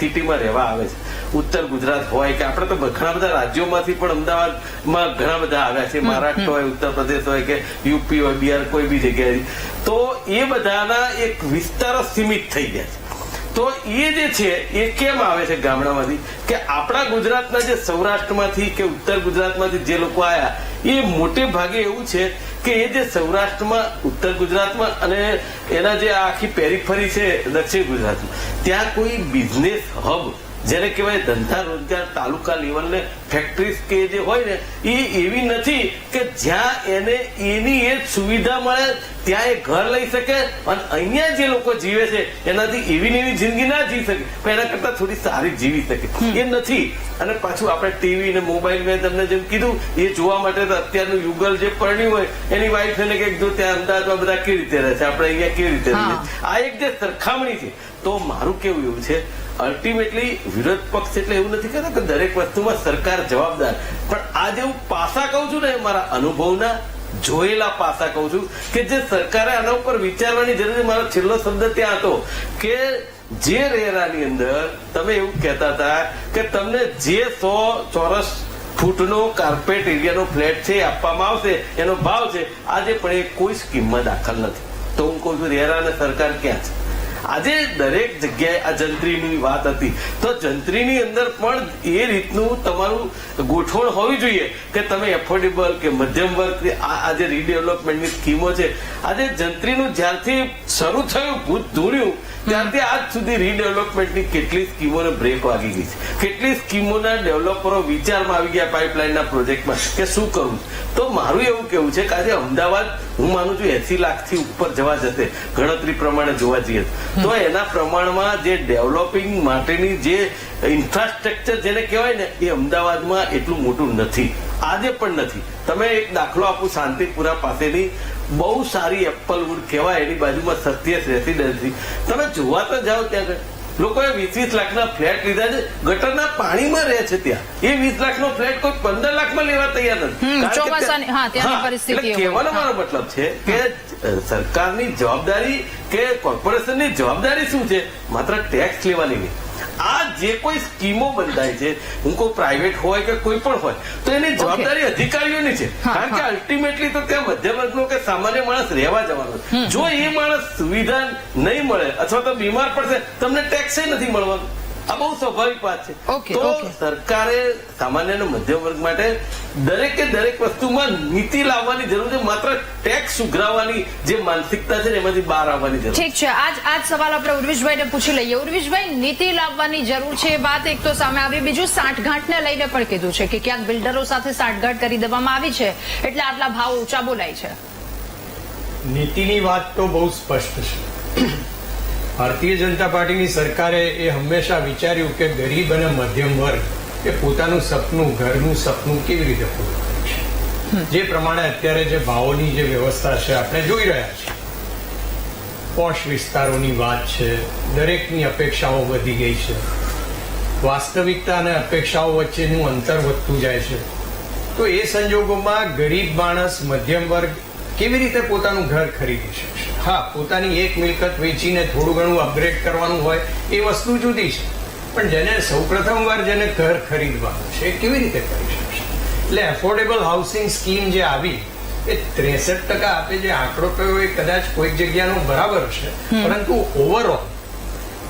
સિટીમાં રહેવા આવે છે, ઉત્તર ગુજરાત હોય કે આપણે તો ઘણા બધા રાજ્યોમાંથી પણ અમદાવાદમાં ઘણા બધા આવ્યા છે, મહારાષ્ટ્ર હોય, ઉત્તર પ્રદેશ હોય કે યુપી હોય, બિહાર, કોઈ બી જગ્યાએ, તો એ બધાના એક વિસ્તારો સીમિત થઈ ગયા છે. તો એ જે છે એ કેમ આવે છે ગામડામાંથી? કે આપણા ગુજરાતના જે સૌરાષ્ટ્રમાંથી કે ઉત્તર ગુજરાતમાંથી જે લોકો આવ્યા, એ મોટે ભાગે એવું છે કે એ જે સૌરાષ્ટ્રમાં, ઉત્તર ગુજરાતમાં અને એના જે આખી પેરીફરી છે દક્ષિણ ગુજરાતમાં, ત્યાં કોઈ બિઝનેસ હબ જેને કહેવાય ધંધા રોજગાર તાલુકા લેવલને ફેક્ટરીઝ કે જે હોય ને, એ એવી નથી કે જ્યાં એને એની એ સુવિધા મળે, ત્યાં એ ઘર લઈ શકે. અને અહીંયા જે લોકો જીવે છે એનાથી એવી ને એવી જિંદગી ના જીવી શકે, પણ એના કરતા થોડી સારી જીવી શકે, એ નથી. અને પાછું આપણે ટીવી ને મોબાઈલ, મેં તમને જેમ કીધું, એ જોવા માટે તો અત્યારનું યુગલ જે પરણ્યું હોય એની વાઈફ એને કે જો ત્યાં અમદાવાદમાં બધા કેવી રીતે રહે છે, આપણે અહીંયા કેવી રીતે રહીએ. આ એક જે સરખામણી છે. તો મારું કેવું એવું છે, અલ્ટિમેટલી વિરોધ પક્ષ એટલે એવું નથી કહેતા કે દરેક વસ્તુમાં સરકાર જવાબદાર, પણ આ જેવું પાસા કહું છું ને, મારા અનુભવના જોયેલા પાસા કહું છું કે જે સરકારે આના ઉપર વિચારવાની જરૂર છે. મારો છેલ્લો શબ્દ ત્યાં હતો કે જે રેરાની અંદર તમે એવું કહેતા હતા કે તમને જે 100 ચોરસ ફૂટનો કાર્પેટ એરિયાનો ફ્લેટ છે આપવામાં આવશે, એનો ભાવ છે, આજે પણ એ કોઈ સ્કીમમાં દાખલ નથી. તો હું કહું છું રેરા અને સરકાર ક્યાં છે? આજે દરેક જગ્યાએ આ જંત્રીની વાત હતી, તો જંત્રીની અંદર પણ એ રીતનું તમારું ગોઠવણ હોવી જોઈએ કે તમે એફોર્ડેબલ કે મધ્યમ વર્ગ, આ જે રીડેવલપમેન્ટની સ્કીમો છે, આજે જંત્રીનું જ્યારથી શરૂ થયું, ભૂત ધૂર્યું, ત્યારથી આજ સુધી રીડેવલપમેન્ટની કેટલી સ્કીમોને બ્રેક વાગી ગઈ છે, કેટલી સ્કીમોના ડેવલપરો વિચારમાં આવી ગયા પાઇપલાઇનના પ્રોજેક્ટમાં કે શું કરવું. તો મારું એવું કેવું છે કે આજે અમદાવાદ હું માનું છું 80 લાખથી ઉપર જવા જશે ગણતરી પ્રમાણે જોવા જઈએ તો એના પ્રમાણમાં જે ડેવલપિંગ માટેની જે ઇન્ફ્રાસ્ટ્રક્ચર જેને કહેવાય ને, એ અમદાવાદમાં એટલું મોટું નથી, આજે પણ નથી. તમે એક દાખલો આપું, શાંતિપુરા પાસેની બહુ સારી એપલવુડ કહેવાય, એની બાજુમાં સત્યસ રેસિડેન્સી, તમે જોવા તો જાઓ, ત્યાં લોકોએ 20-20 લાખના ફ્લેટ લીધા છે, ગટરના પાણીમાં રહે છે ત્યાં. એ 20 લાખનો ફ્લેટ કોઈ 15 લાખમાં લેવા તૈયાર નથી. કહેવાનો મારો મતલબ છે કે સરકારની જવાબદારી કે કોર્પોરેશનની જવાબદારી શું છે? માત્ર ટેક્સ લેવાની નહીં. આ જે કોઈ સ્કીમો બંધાય છે, હું કોઈ પ્રાઇવેટ હોય કે કોઈ પણ હોય, તો એની જવાબદારી અધિકારીઓની છે. કારણ કે અલ્ટિમેટલી તો ત્યાં મધ્યમ વર્ગનો કે સામાન્ય માણસ રહેવા જવાનો. જો એ માણસ સુવિધા નહીં મળે અથવા તો બીમાર પડશે, તમને ટેક્સ નથી મળવાનું. આ બહુ સ્વાભાવિક વાત છે. તો સરકારે સામાન્ય અને મધ્યમ વર્ગ માટે દરેકે દરેક વસ્તુમાં નીતિ લાવવાની જરૂર છે. માત્ર ટેક્સ ઉઘરાવવાની જે માનસિકતા છે ને, એમાંથી બહાર આવવાની જરૂર. ઠીક છે, આજ સવાલ આપણે ઉર્વિશભાઈને પૂછી લઈએ. ઉર્વિશભાઈ, નીતિ લાવવાની જરૂર છે, એ વાત એક તો સામે આવી, બીજું સાંઠગાંઠને લઈને પણ કીધું છે કે ક્યાંક બિલ્ડરો સાથે સાંઠગાંઠ કરી દેવામાં આવી છે, એટલે આટલા ભાવ ઊંચા બોલાય છે. નીતિની વાત તો બહુ સ્પષ્ટ છે. ભારતીય જનતા પાર્ટીની સરકારે એ હંમેશા વિચાર્યું કે ગરીબ અને મધ્યમ વર્ગ એ પોતાનું સપનું, ઘરનું સપનું કેવી રીતે પૂરું કરે છે. જે પ્રમાણે અત્યારે જે ભાવોની જે વ્યવસ્થા છે આપણે જોઈ રહ્યા છીએ, પોશ વિસ્તારોની વાત છે, દરેકની અપેક્ષાઓ વધી ગઈ છે, વાસ્તવિકતા અને અપેક્ષાઓ વચ્ચેનું અંતર વધતું જાય છે. તો એ સંજોગોમાં ગરીબ માણસ, મધ્યમ વર્ગ કેવી રીતે પોતાનું ઘર ખરીદી શકશે? હા, પોતાની એક મિલકત વેચીને થોડું ઘણું અપગ્રેડ કરવાનું હોય એ વસ્તુ જુદી છે, પણ જેને સૌપ્રથમ વાર જેને ઘર ખરીદવાનું છે એ કેવી રીતે કરી શકશે? એટલે એફોર્ડેબલ હાઉસિંગ સ્કીમ જે આવી એ 63% આપે જે આંકડો કયો એ કદાચ કોઈક જગ્યાનો બરાબર છે, પરંતુ ઓવરઓલ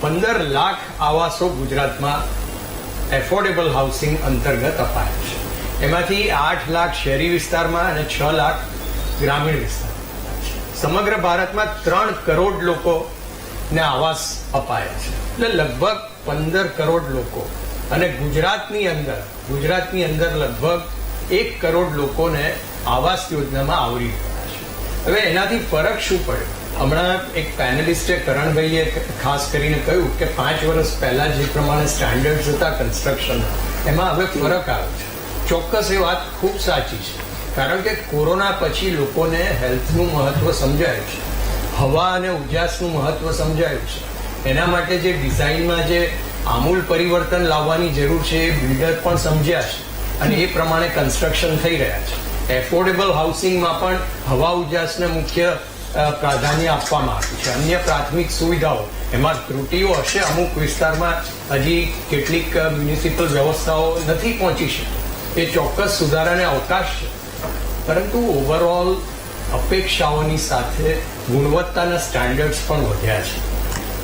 15 લાખ આવાસો ગુજરાતમાં એફોર્ડેબલ હાઉસિંગ અંતર્ગત અપાયા છે. એમાંથી 8 લાખ શહેરી વિસ્તારમાં અને 6 લાખ ગ્રામીણ વિસ્તારમાં. સમગ્ર ભારતમાં 3 કરોડ લોકોને આવાસ અપાયા છે, એટલે લગભગ 15 કરોડ લોકો. અને ગુજરાતની અંદર લગભગ 1 કરોડ લોકોને આવાસ યોજનામાં આવરી લીધા છે. હવે એનાથી ફરક શું પડ્યો? હમણાં એક પેનલિસ્ટે કરણભાઈએ ખાસ કરીને કહ્યું કે 5 વર્ષ પહેલા જે પ્રમાણે સ્ટેન્ડર્ડ હતા કન્સ્ટ્રક્શન, એમાં હવે ફરક આવ્યો છે. ચોક્કસ એ વાત ખૂબ સાચી છે, કારણ કે કોરોના પછી લોકોને હેલ્થનું મહત્વ સમજાયું છે, હવા અને ઉજાસનું મહત્વ સમજાયું છે. એના માટે જે ડિઝાઇનમાં જે આમૂલ પરિવર્તન લાવવાની જરૂર છે એ બિલ્ડર પણ સમજ્યા છે અને એ પ્રમાણે કન્સ્ટ્રક્શન થઈ રહ્યા છે. એફોર્ડેબલ હાઉસિંગમાં પણ હવા ઉજાસને મુખ્ય પ્રાધાન્ય આપવામાં આવ્યું છે. અન્ય પ્રાથમિક સુવિધાઓ એમાં ત્રુટીઓ હશે, અમુક વિસ્તારમાં હજી કેટલીક મ્યુનિસિપલ વ્યવસ્થાઓ નથી પહોંચી શકતી, એ ચોક્કસ સુધારાને અવકાશ છે. પરંતુ ઓવરઓલ અપેક્ષાઓની સાથે ગુણવત્તાના સ્ટાન્ડર્ડ્સ પણ વધ્યા છે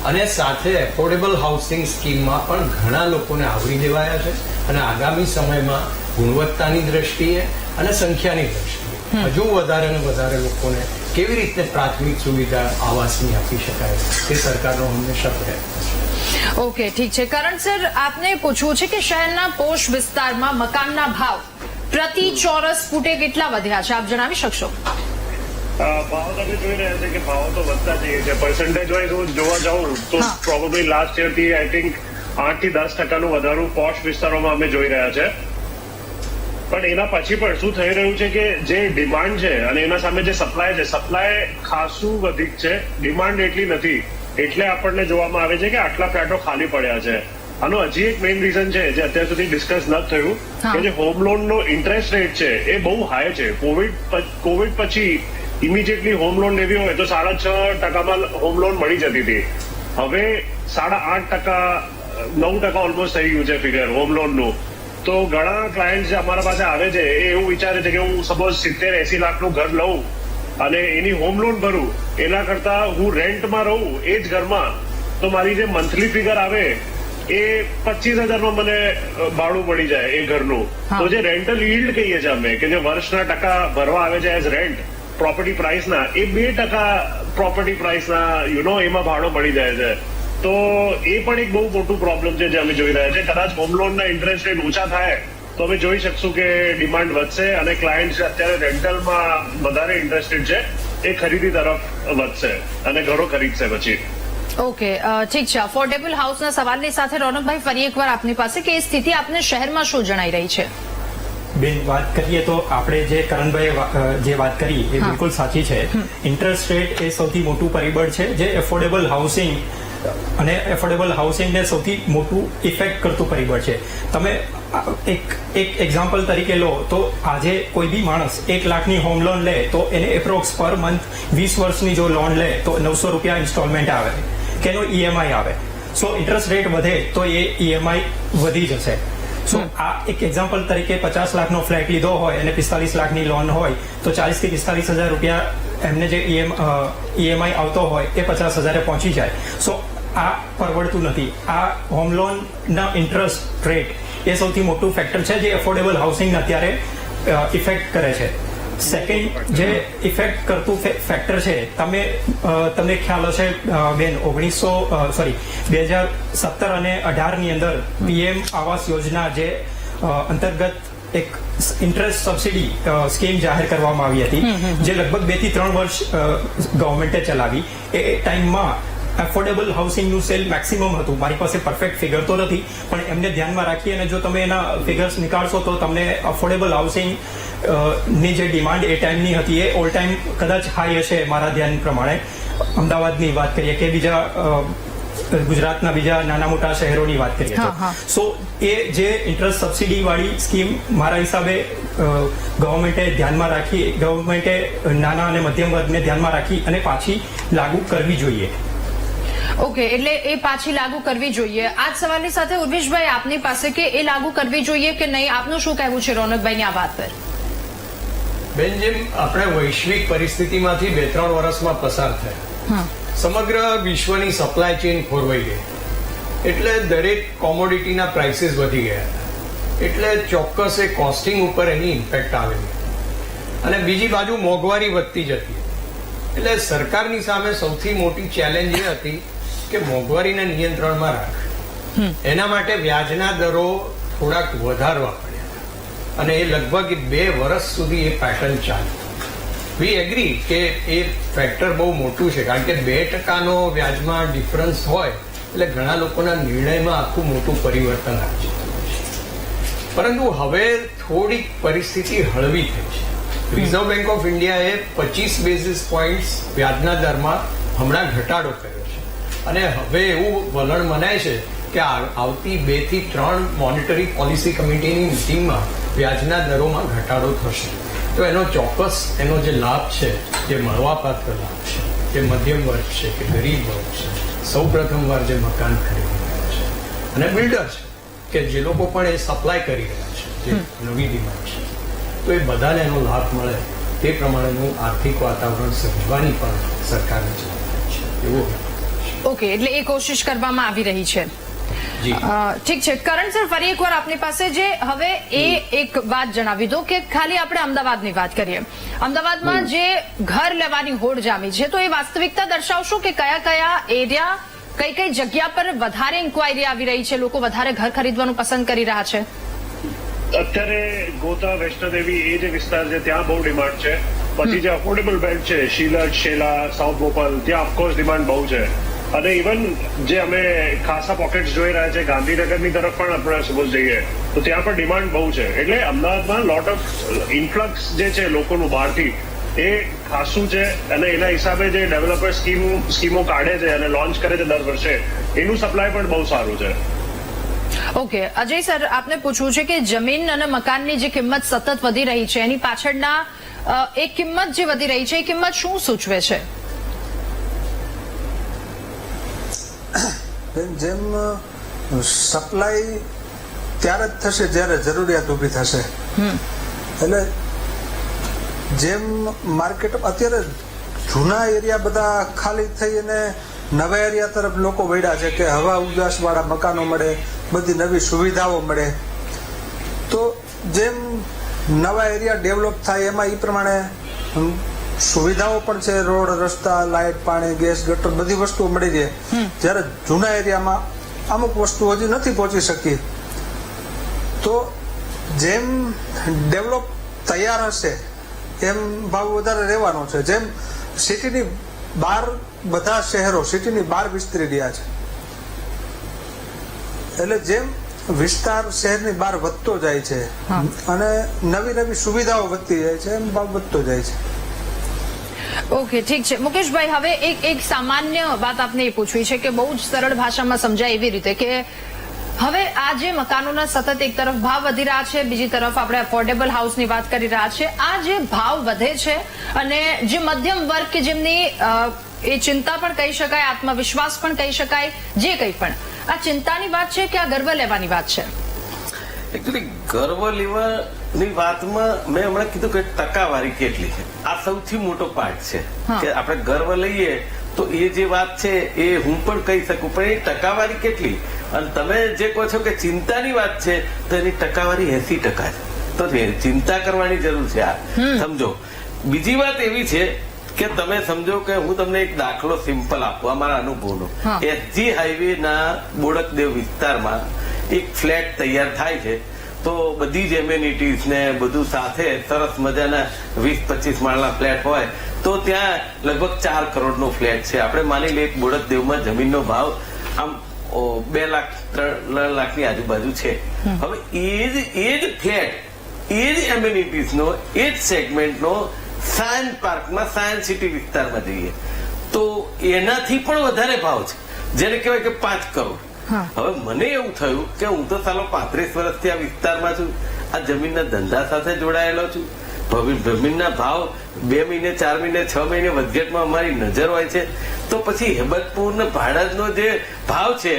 અને સાથે એફોર્ડેબલ હાઉસિંગ સ્કીમમાં પણ ઘણા લોકોને આવરી લેવાયા છે અને આગામી સમયમાં ગુણવત્તાની દ્રષ્ટિએ અને સંખ્યાની દ્રષ્ટિએ હજુ વધારે ને વધારે લોકોને કેવી રીતે પ્રાથમિક સુવિધા આવાસની આપી શકાય તે સરકારનો હંમેશા પ્રયત્ન છે. ઓકે, ઠીક છે. કરણ સર, આપને પૂછવું છે કે શહેરના પોશ વિસ્તારમાં મકાનના ભાવ પ્રતિ ચોરસ ફૂટે કેટલા વધ્યા છે, આપ જણાવી શકશો? ભાવ તમે જોઈ રહ્યા છે કે ભાવ તો વધતા જઈએ છે. પર્સન્ટેજ વાઇઝ હું જોવા જાઉં તો પ્રોબેબલી લાસ્ટ યર થી આઈ થિંક 8 થી 10% વધારું પોશ વિસ્તારોમાં અમે જોઈ રહ્યા છે. પણ એના પછી પણ શું થઈ રહ્યું છે કે જે ડિમાન્ડ છે અને એના સામે જે સપ્લાય છે, સપ્લાય ખાસું વધી છે, ડિમાન્ડ એટલી નથી. એટલે આપણને જોવામાં આવે છે કે આટલા ફ્લેટો ખાલી પડ્યા છે. આનો હજી એક મેઇન રીઝન છે જે અત્યાર સુધી ડિસ્કસ ન થયું કે જે હોમ લોનનો ઇન્ટરેસ્ટ રેટ છે એ બહુ હાઈ છે. કોવિડ પછી ઇમિડિયેટલી હોમ લોન લેવી હોય તો 6.5% હોમ લોન મળી જતી હતી. હવે 8.5%, 9% ઓલમોસ્ટ થઈ ગયું છે ફિગર હોમ લોનનું. તો ઘણા ક્લાયન્ટ જે અમારા પાસે આવે છે એ એવું વિચારે છે કે હું સપોઝ 70-80 લાખનું ઘર લઉં અને એની હોમ લોન ભરું, એના કરતા હું રેન્ટમાં રહું એ જ ઘરમાં, તો મારી જે મંથલી ફિગર આવે એ 25,000માં મને ભાડું પડી જાય એ ઘરનું. તો જે રેન્ટલ યીલ્ડ કહીએ છીએ અમે કે જે વર્ષના ટકા ભરવા આવે છે એઝ રેન્ટ પ્રોપર્ટી પ્રાઇસના, એ 2% પ્રોપર્ટી પ્રાઇસના એમાં ભાડો મળી જાય છે. તો એ પણ એક બહુ મોટું પ્રોબ્લેમ છે જે અમે જોઈ રહ્યા છે. કદાચ હોમ લોનના ઇન્ટરેસ્ટ રેટ ઓછા થાય તો અમે જોઈ શકશું કે ડિમાન્ડ વધશે અને ક્લાયન્ટ અત્યારે રેન્ટલમાં વધારે ઇન્ટરેસ્ટેડ છે એ ખરીદી તરફ વધશે અને ઘરો ખરીદશે પછી. ઓકે, ઠીક છે. અફોર્ડેબલ હાઉસના સવાલની સાથે રોનકભાઈ ફરી એકવાર આપની પાસે કે એ સ્થિતિ આપને શહેરમાં શું જણાઈ રહી છે? બેન, વાત કરીએ તો આપણે જે કરણભાઈએ જે વાત કરી એ બિલકુલ સાચી છે. ઇન્ટરેસ્ટ રેટ એ સૌથી મોટું પરિબળ છે જે એફોર્ડેબલ હાઉસિંગ અને એફોર્ડેબલ હાઉસિંગને સૌથી મોટું ઇફેક્ટ કરતું પરિબળ છે. તમે એક એક્ઝામ્પલ તરીકે લો તો આજે કોઈ બી માણસ 1 લાખની હોમ લોન લે તો એને એપ્રોક્સ પર મંથ 20 વર્ષની જો લોન લે તો 900 રૂપિયા ઇન્સ્ટોલમેન્ટ આવે કે એનો ઈએમઆઈ આવે. સો ઇન્ટરેસ્ટ રેટ વધે તો એ ઈએમઆઈ વધી જશે. સો આ એક એક્ઝામ્પલ તરીકે 50 લાખનો ફ્લેટ લીધો હોય અને 45 લાખની લોન હોય તો 40,000 થી 45,000 રૂપિયા એમને જે ઈએમઆઈ આવતો હોય એ 50,000 પહોંચી જાય. સો આ પરવડતું નથી. આ હોમ લોનના ઇન્ટરેસ્ટ રેટ એ સૌથી મોટું ફેક્ટર છે જે એફોર્ડેબલ હાઉસિંગને અત્યારે ઇફેક્ટ કરે છે. સેકન્ડ જે ઇફેક્ટ કરતું ફેક્ટર છે, તમને ખ્યાલ હશે બેન, 2017 અને 18 ની અંદર પીએમ આવાસ યોજના જે અંતર્ગત એક ઇન્ટરેસ્ટ સબસિડી સ્કીમ જાહેર કરવામાં આવી હતી જે લગભગ 2 થી 3 વર્ષ ગવર્મેન્ટે ચલાવી. એ ટાઈમમાં એફોર્ડેબલ હાઉસિંગનું સેલ મેક્સિમમ હતું. મારી પાસે પરફેક્ટ ફિગર તો નથી, પણ એમને ધ્યાનમાં રાખી અને જો તમે એના ફિગર્સ નીકાળશો તો તમને અફોર્ડેબલ હાઉસિંગ ની જે ડિમાન્ડ એ ટાઈમની હતી એ ઓલ ટાઈમ કદાચ હાઈ હશે મારા ધ્યાન પ્રમાણે. અમદાવાદની વાત કરીએ કે બીજા ગુજરાતના બીજા નાના મોટા શહેરોની વાત કરીએ તો સો એ જે ઇન્ટરેસ્ટ સબસિડી વાળી સ્કીમ મારા હિસાબે ગવર્મેન્ટે નાના અને મધ્યમ વર્ગને ધ્યાનમાં રાખી અને પાછી લાગુ કરવી જોઈએ. ઓકે, એટલે એ પાછી લાગુ કરવી જોઈએ. આ જ સવાલની સાથે ઉર્વેશભાઈ આપની પાસે કે એ લાગુ કરવી જોઈએ કે નહીં, આપનું શું કહેવું છે રોનકભાઈની આ વાત પર? બેન, જેમ આપણે વૈશ્વિક પરિસ્થિતિમાંથી 2-3 વર્ષમાં પસાર થયા, સમગ્ર વિશ્વની સપ્લાય ચેઇન ખોરવાઈ ગઈ, એટલે દરેક કોમોડિટીના પ્રાઇસીસ વધી ગયા, એટલે ચોક્કસ એ કોસ્ટિંગ ઉપર એની ઇમ્પેક્ટ આવેલી, અને બીજી બાજુ મોંઘવારી વધતી જતી. એટલે સરકારની સામે સૌથી મોટી ચેલેન્જ એ હતી કે મોંઘવારીને નિયંત્રણમાં રાખ. એના માટે વ્યાજના દરો થોડાક વધારવા પડ્યા, અને એ લગભગ 2 વર્ષ સુધી એ પેટર્ન ચાલી. વી એગ્રી કે એ ફેક્ટર બહુ મોટું છે, કારણ કે 2% વ્યાજમાં ડિફરન્સ હોય એટલે ઘણા લોકોના નિર્ણયમાં આખું મોટું પરિવર્તન આવી જતું હોય છે. પરંતુ હવે થોડીક પરિસ્થિતિ હળવી થઈ છે. રિઝર્વ બેંક ઓફ ઇન્ડિયાએ 25 બેઝિસ પોઈન્ટ્સ વ્યાજના દરમાં હમણાં ઘટાડો કર્યો છે, અને હવે એવું વલણ મનાય છે કે આવતી 2 થી 3 મોનિટરી પોલિસી કમિટીની મિટિંગમાં વ્યાજના દરોમાં ઘટાડો થશે. તો એનો ચોક્કસ એનો જે લાભ છે, જે મળવાપાત્ર લાભ છે, જે મધ્યમ વર્ગ છે કે ગરીબ વર્ગ છે, સૌ પ્રથમવાર જે મકાન ખરીદી રહ્યા છે અને બિલ્ડર છે કે જે લોકો પણ એ સપ્લાય કરી રહ્યા છે, જે નવી ડિમાન્ડ છે, તો એ બધાને એનો લાભ મળે તે પ્રમાણેનું આર્થિક વાતાવરણ સર્જવાની પણ સરકારની જવાબદારી છે એવું. ઓકે, એટલે એ કોશિશ કરવામાં આવી રહી છે. ઠીક છે કરણ સર, ફરી એકવાર આપની પાસે જે હવે એક વાત જણાવી દો કે ખાલી આપણે અમદાવાદની વાત કરીએ. અમદાવાદમાં જે ઘર લેવાની હોડ જામી છે, તો એ વાસ્તવિકતા દર્શાવશો કે કયા કયા એરિયા, કઈ કઈ જગ્યા પર વધારે ઇન્ક્વાયરી આવી રહી છે, લોકો વધારે ઘર ખરીદવાનું પસંદ કરી રહ્યા છે? અત્યારે ગોતા, વૈષ્ણોદેવી એ જે વિસ્તાર છે ત્યાં બહુ ડિમાન્ડ છે. પછી જે અફોર્ડેબલ બેલ્ટ છે, શિલટ, શેલા, સાઉથ ભોપાલ, ત્યાં ઓફકોર્સ ડિમાન્ડ બહુ છે. અને ઇવન જે અમે ખાસા પોકેટ્સ જોઈ રહ્યા છે ગાંધીનગરની તરફ પણ આપણે સપોઝ જઈએ તો ત્યાં પણ ડિમાન્ડ બહુ છે. એટલે અમદાવાદમાં લોટ ઓફ ઇન્ફ્લક્સ જે છે લોકોનું બહારથી એ ખાસું છે, અને એના હિસાબે જે ડેવલપર સ્કીમો કાઢે છે અને લોન્ચ કરે છે દર વર્ષે, એનું સપ્લાય પણ બહુ સારું છે. ઓકે, અજય સર, આપને પૂછવું છે કે જમીન અને મકાનની જે કિંમત સતત વધી રહી છે, એની પાછળના એક કિંમત જે વધી રહી છે, એ કિંમત શું સૂચવે છે? જેમ સપ્લાય ત્યારે જ થશે જ્યારે જરૂરિયાત ઊભી થશે. એટલે જેમ માર્કેટ અત્યારે જૂના એરિયા બધા ખાલી થઈ અને નવા એરિયા તરફ લોકો વળ્યા છે કે હવા ઉજાસ વાળા મકાનો મળે, બધી નવી સુવિધાઓ મળે. તો જેમ નવા એરિયા ડેવલપ થાય એમાં એ પ્રમાણે સુવિધાઓ પણ છે, રોડ, રસ્તા, લાઇટ, પાણી, ગેસ, ગટર, બધી વસ્તુઓ મળી રહે. જ્યારે જૂના એરિયામાં અમુક વસ્તુઓ હજી નથી પહોંચી શકી. તો જેમ ડેવલપ તૈયાર હશે એમ ભાવ વધારે રહેવાનો છે. જેમ સિટીની બહાર બધા શહેરો સિટીની બહાર વિસ્તરી રહ્યા છે, એટલે જેમ વિસ્તાર શહેરની બહાર વધતો જાય છે અને નવી નવી સુવિધાઓ વધતી જાય છે, એમ ભાવ વધતો જાય છે. ઓકે, ઠીક છે મુકેશભાઈ, હવે એક સામાન્ય વાત આપને એ પૂછવી છે કે બહુ જ સરળ ભાષામાં સમજાય એવી રીતે કે હવે આ જે મકાનોના સતત એક તરફ ભાવ વધી રહ્યા છે, બીજી તરફ આપણે અફોર્ડેબલ હાઉસની વાત કરી રહ્યા છે. આ જે ભાવ વધે છે અને જે મધ્યમ વર્ગ કે જેમની એ ચિંતા પણ કહી શકાય, આત્મવિશ્વાસ પણ કહી શકાય, જે કંઈ પણ, આ ચિંતાની વાત છે કે આ ગર્વ લેવાની વાત છે? એકચ્યુઅલી ગર્વ લેવાની વાતમાં મેં હમણાં કીધું કે ટકાવારી કેટલી છે, આ સૌથી મોટો પાર્ટ છે. કે આપણે ગર્વ લઈએ તો એ જે વાત છે એ હું પણ કહી શકું, પણ એ ટકાવારી કેટલી? અને તમે જે કહો છો કે ચિંતાની વાત છે તો એની ટકાવારી 80% છે. તો ચિંતા કરવાની જરૂર છે. આ સમજો. બીજી વાત એવી છે કે તમે સમજો કે હું તમને એક દાખલો સિમ્પલ આપું અમારા અનુભવનો. SG હાઈવે ના બોડકદેવ વિસ્તારમાં એક ફ્લેટ તૈયાર થાય છે, તો બધી જ એમ્યુનિટીઝ ને બધું સાથે સરસ મજાના 20-25 માળના ફ્લેટ હોય તો ત્યાં લગભગ 4 કરોડનો ફ્લેટ છે. આપણે માની લઈએ કે બોડકદેવમાં જમીનનો ભાવ આમ 2 લાખ 3 લાખની આજુબાજુ છે. હવે એ જ ફ્લેટ એ જ એમ્યુનિટીઝનો એ જ સેગમેન્ટનો સાયન્સ પાર્કમાં સાયન્સ સિટી વિસ્તારમાં જઈએ તો એનાથી પણ વધારે ભાવ છે, જેને કહેવાય કે 5 કરોડ. હવે મને એવું થયું કે હું તો સાલો 35 વર્ષથી આ વિસ્તારમાં છું, આ જમીનના ધંધા સાથે જોડાયેલો છું. જમીનના ભાવ 2 મહિને 4 મહિને 6 મહિને વધઘટમાં અમારી નજર હોય છે, તો પછી હેબતપુર ને ભાડજનો જે ભાવ છે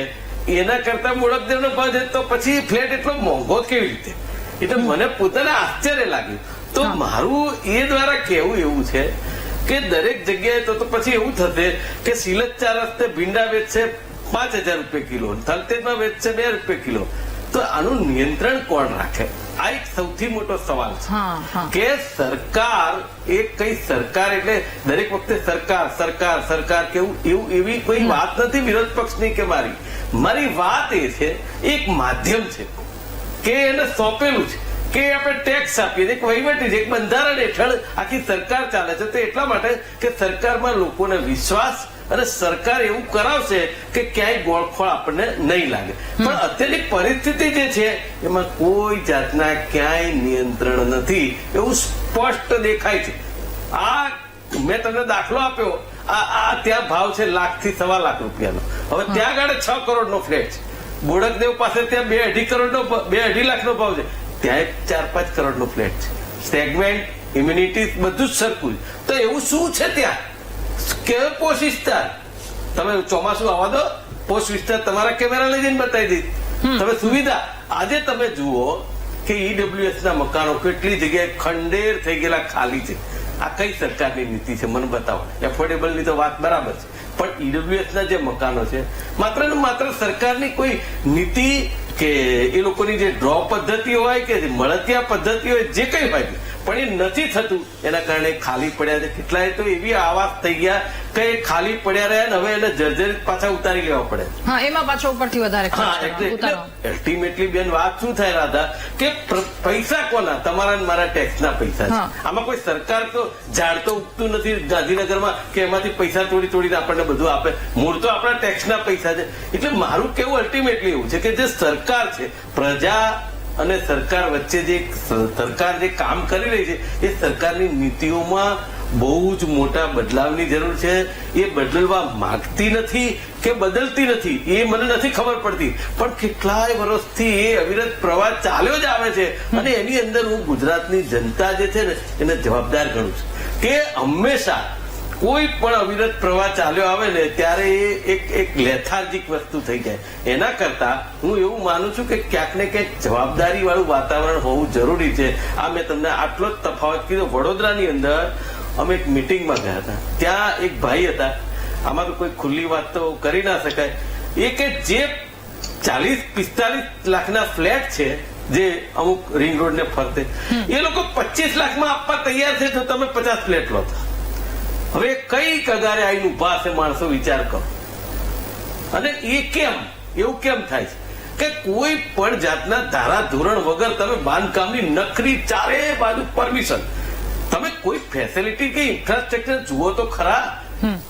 એના કરતા બોડકદેવનો ભાવ છે, તો પછી ફ્લેટ એટલો મોંઘો કેવી રીતે? એટલે મને પોતાને આશ્ચર્ય લાગ્યું. તો મારું એ દ્વારા કહેવું એવું છે કે દરેક જગ્યાએ તો પછી એવું થશે કે સિલચા રસ્તે ભીંડા વેચશે 5,000 રૂપિયા કિલો, થલતેજમાં વેચશે 2 રૂપિયા કિલો. તો આનું નિયંત્રણ કોણ રાખે? આ એક સૌથી મોટો સવાલ છે કે સરકાર સરકાર એટલે દરેક વખતે સરકાર કેવું એવી કોઈ વાત નથી વિરોધ પક્ષની કે મારી વાત એ છે એક માધ્યમ છે કે એને સોંપેલું છે કે આપણે ટેક્સ આપીએ, એક વહીવટી છે, એક બંધારણ હેઠળ આખી સરકાર ચાલે છે. તો એટલા માટે કે સરકારમાં લોકોને વિશ્વાસ અને સરકાર એવું કરાવશે કે ક્યાંય ગોળખોળ આપણને નહીં લાગે. પણ અત્યારની પરિસ્થિતિ જે છે એમાં કોઈ જાતના ક્યાંય નિયંત્રણ નથી એવું સ્પષ્ટ દેખાય છે. આ મેં તમને દાખલો આપ્યો, આ ત્યાં ભાવ છે 1 લાખ થી 1.25 લાખ રૂપિયાનો. હવે ત્યાં આગળ 6 કરોડનો ફ્લેટ છે. બોડકદેવ પાસે ત્યાં 2-2.5 કરોડનો 2-2.5 લાખનો ભાવ છે, ત્યાં 4-5 કરોડનો ફ્લેટ છે. સેગમેન્ટ, ઇમ્યુનિટી બધું જ સરખું. તો એવું શું છે ત્યાં કે પોષ વિસ્તાર? તમે ચોમાસું આવવા દો, પોષ વિસ્તાર તમારા કેમેરા લઈ જઈને બતાવી દઈશ. તમે સુવિધા આજે તમે જુઓ કે ઈડબ્લ્યુએસ ના મકાનો કેટલી જગ્યાએ ખંડેર થઈ ગયેલા ખાલી છે. આ કઈ સરકારની નીતિ છે મને બતાવો. એફોર્ડેબલ ની તો વાત બરાબર છે, પણ ઈડબ્લ્યુએસ ના જે મકાનો છે માત્ર ને માત્ર સરકારની કોઈ નીતિ કે એ લોકોની જે ડ્રો પદ્ધતિ હોય કે મળતિયા પદ્ધતિ હોય જે કઈ હોય પણ એ નથી થતું. એના કારણે ખાલી પડ્યા છે. કેટલાય તો એવી આવાસ થઈ ગયા કે ખાલી પડ્યા રહ્યા ને હવે એને જર્જરિત પાછા ઉતારી લેવા પડે. એમાં પાછો ઉપરથી વધારે અલ્ટિમેટલી બેન વાત શું થાય રાધા કે પૈસા કોના? તમારા મારા ટેક્સના પૈસા છે. આમાં કોઈ સરકાર તો ઝાડ તો ઉગતું નથી ગાંધીનગરમાં કે એમાંથી પૈસા તોડીને આપણને બધું આપે. મૂળ તો આપણા ટેક્સના પૈસા છે. એટલે મારું કેવું અલ્ટિમેટલી એવું છે કે જે સરકાર છે, પ્રજા અને સરકાર વચ્ચે જે સરકાર જે કામ કરી રહી છે એ સરકારની નીતિઓમાં બહુ જ મોટા બદલાવની જરૂર છે. એ બદલવા માંગતી નથી કે બદલતી નથી એ મને નથી ખબર પડતી, પણ કેટલાય વર્ષથી એ અવિરત પ્રવાહ ચાલ્યો જ આવે છે. અને એની અંદર હું ગુજરાતની જનતા જે છે ને એને જવાબદાર ગણું છું કે હંમેશા કોઈ પણ અવિરત પ્રવાહ ચાલ્યો આવે ને ત્યારે એ એક લેથાર્જિક વસ્તુ થઈ જાય. એના કરતા હું એવું માનું છું કે ક્યાંક ને ક્યાંક જવાબદારી વાળું વાતાવરણ હોવું જરૂરી છે. આ મેં તમને આટલો જ તફાવત કીધો. વડોદરાની અંદર અમે એક મિટિંગમાં ગયા હતા, ત્યાં એક ભાઈ હતા, આમાં તો કોઈ ખુલ્લી વાત તો કરી ના શકાય, એ કે જે 40-45 લાખના ફ્લેટ છે જે અમુક રિંગ રોડ ને ફરતે, એ લોકો 25 લાખમાં આપવા તૈયાર છે. તો તમે 50 ફ્લેટ લો. હવે કઈ કગારે આવીને ઉભા હશે માણસો? વિચાર કરો. અને એ કેમ એવું કેમ થાય છે કે કોઈ પણ જાતના ધારા ધોરણ વગર તમે બાંધકામની નખરી ચારે બાજુ પરમિશન, તમે કોઈ ફેસિલિટી કે ઇન્ફ્રાસ્ટ્રક્ચર જુઓ તો ખરા.